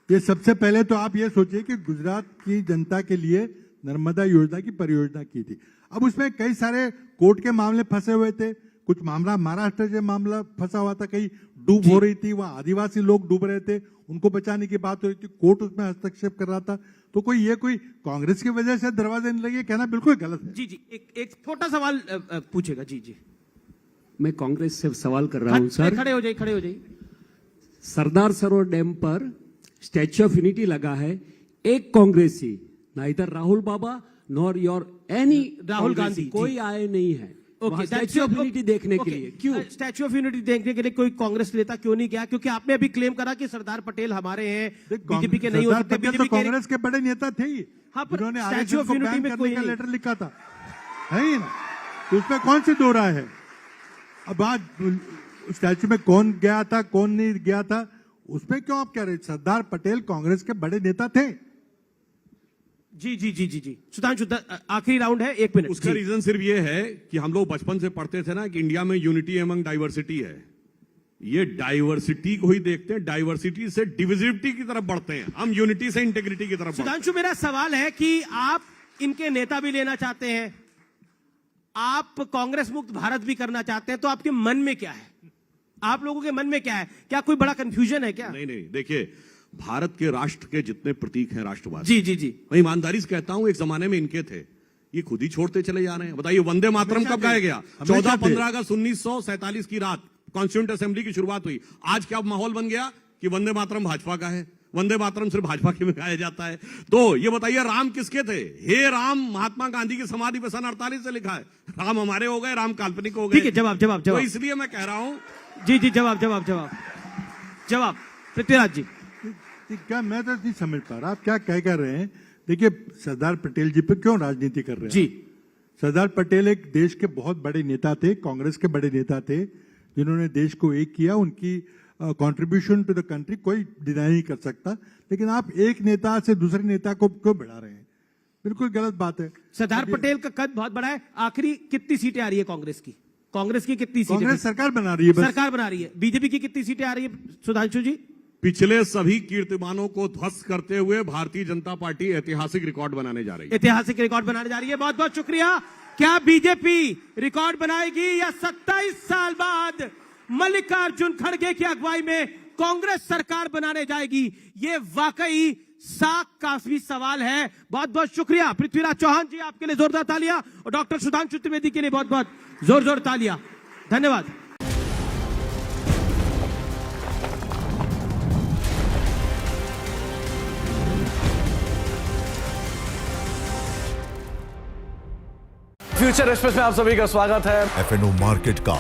ये सबसे पहले तो आप ये सोचिए कि गुजरात की जनता के लिए नर्मदा योजना की परियोजना की थी। अब उसमें कई सारे कोर्ट के मामले फंसे हुए थे, कुछ मामला महाराष्ट्र से मामला फंसा हुआ था, कहीं डूब हो रही थी, वहां आदिवासी लोग डूब रहे थे, उनको बचाने की बात हो रही थी, कोर्ट उसमें हस्तक्षेप कर रहा था। तो कोई कांग्रेस की वजह से दरवाजे नहीं लगे, कहना बिल्कुल गलत है। जी, एक छोटा सवाल पूछेगा। जी, मैं कांग्रेस से सवाल कर रहा हूं सर। खड़े हो जाइए। सरदार सरोवर डैम पर स्टैच्यू ऑफ यूनिटी लगा है, एक कांग्रेसी, neither Rahul Baba nor your any Rahul Gandhi कोई आए नहीं है ओके स्टैच्यू ऑफ यूनिटी देखने के लिए। क्यों स्टैच्यू ऑफ यूनिटी देखने के लिए कोई कांग्रेस नेता क्यों नहीं गया? क्योंकि आपने अभी क्लेम करा कि सरदार पटेल हमारे हैं, बीजेपी के नहीं हो सकते। बीजेपी तो कांग्रेस के बड़े नेता थे ही, हाँ, पर उन्होंने स्टैच्यू ऑफ यूनिटी में कोई लेटर लिखा था, है ही ना? तो उसमें कौन सी दो राय है? अब आज स्टैच्यू में कौन गया था कौन नहीं गया था उसमें क्यों आप कह रहे? सरदार पटेल कांग्रेस के बड़े नेता थे। जी जी जी जी जी सुधांशु, आखिरी राउंड है, 1 मिनट। उसका रीजन सिर्फ ये है कि हम लोग बचपन से पढ़ते थे ना कि इंडिया में यूनिटी एमंग डाइवर्सिटी है। ये डाइवर्सिटी को ही देखते हैं, डाइवर्सिटी से डिविजिविटी की तरफ बढ़ते हैं, हम यूनिटी से इंटेग्रिटी की तरफ। सुधांशु, मेरा सवाल है कि आप इनके नेता भी लेना चाहते हैं, आप कांग्रेस मुक्त भारत भी करना चाहते हैं, तो आपके मन में क्या है? आप लोगों के मन में क्या है? क्या कोई बड़ा कंफ्यूजन है क्या? नहीं नहीं, देखिए भारत के राष्ट्र के जितने प्रतीक हैं राष्ट्रवाद, जी जी जी, मैं ईमानदारी से कहता हूं एक जमाने में इनके थे, ये खुद ही छोड़ते चले जा रहे हैं। बताइए वंदे मातरम कब गाया गया? 14-15 अगस्त 1947 की रात कॉन्स्टिट्यूंट असेंबली की शुरुआत हुई। आज क्या माहौल बन गया कि वंदे मातरम भाजपा का है, वंदे मातरम सिर्फ भाजपा के में गाया जाता है। तो ये बताइए राम किसके थे? हे राम महात्मा गांधी की समाधि पे सन 48 से लिखा है, राम हमारे हो गए, राम काल्पनिक हो गए। ठीक है, जवाब जवाब जवाब। तो इसलिए मैं कह रहा हूं, जी जी जवाब जवाब जवाब जवाब पृथ्वीराज जी। क्या मैं तो नहीं समझ पा रहा आप क्या कह रहे हैं। देखिए सरदार पटेल जी पे क्यों राजनीति कर रहे हैं जी? सरदार पटेल एक देश के बहुत बड़े नेता थे, कांग्रेस के बड़े नेता थे, जिन्होंने देश को एक किया। उनकी कंट्रीब्यूशन टू द कंट्री कोई डिनाई नहीं कर सकता, लेकिन आप एक नेता से दूसरे नेता को क्यों बढ़ा रहे हैं? बिल्कुल गलत बात है। सरदार पटेल का कद बहुत बड़ा है। आखिरी कितनी सीटें आ रही है कांग्रेस की? कांग्रेस की कितनी सीटें? कांग्रेस सरकार बना रही है, सरकार बना रही है। बीजेपी की कितनी सीटें आ रही है सुधांशु जी? पिछले सभी कीर्तिमानों को ध्वस्त करते हुए भारतीय जनता पार्टी ऐतिहासिक रिकॉर्ड बनाने जा रही है। ऐतिहासिक रिकॉर्ड बनाने जा रही है। बहुत बहुत शुक्रिया। क्या बीजेपी रिकॉर्ड बनाएगी या 27 साल बाद मल्लिकार्जुन खड़गे की अगुवाई में कांग्रेस सरकार बनाने जाएगी? ये वाकई साख काफी सवाल है। बहुत बहुत शुक्रिया पृथ्वीराज चौहान जी, आपके लिए जोरदार तालियां, और डॉक्टर सुधांशु त्रिवेदी के लिए बहुत बहुत जोर जोर तालियां। धन्यवाद। फ्यूचर एक्सप्रेस में आप सभी का स्वागत है। FNO मार्केट का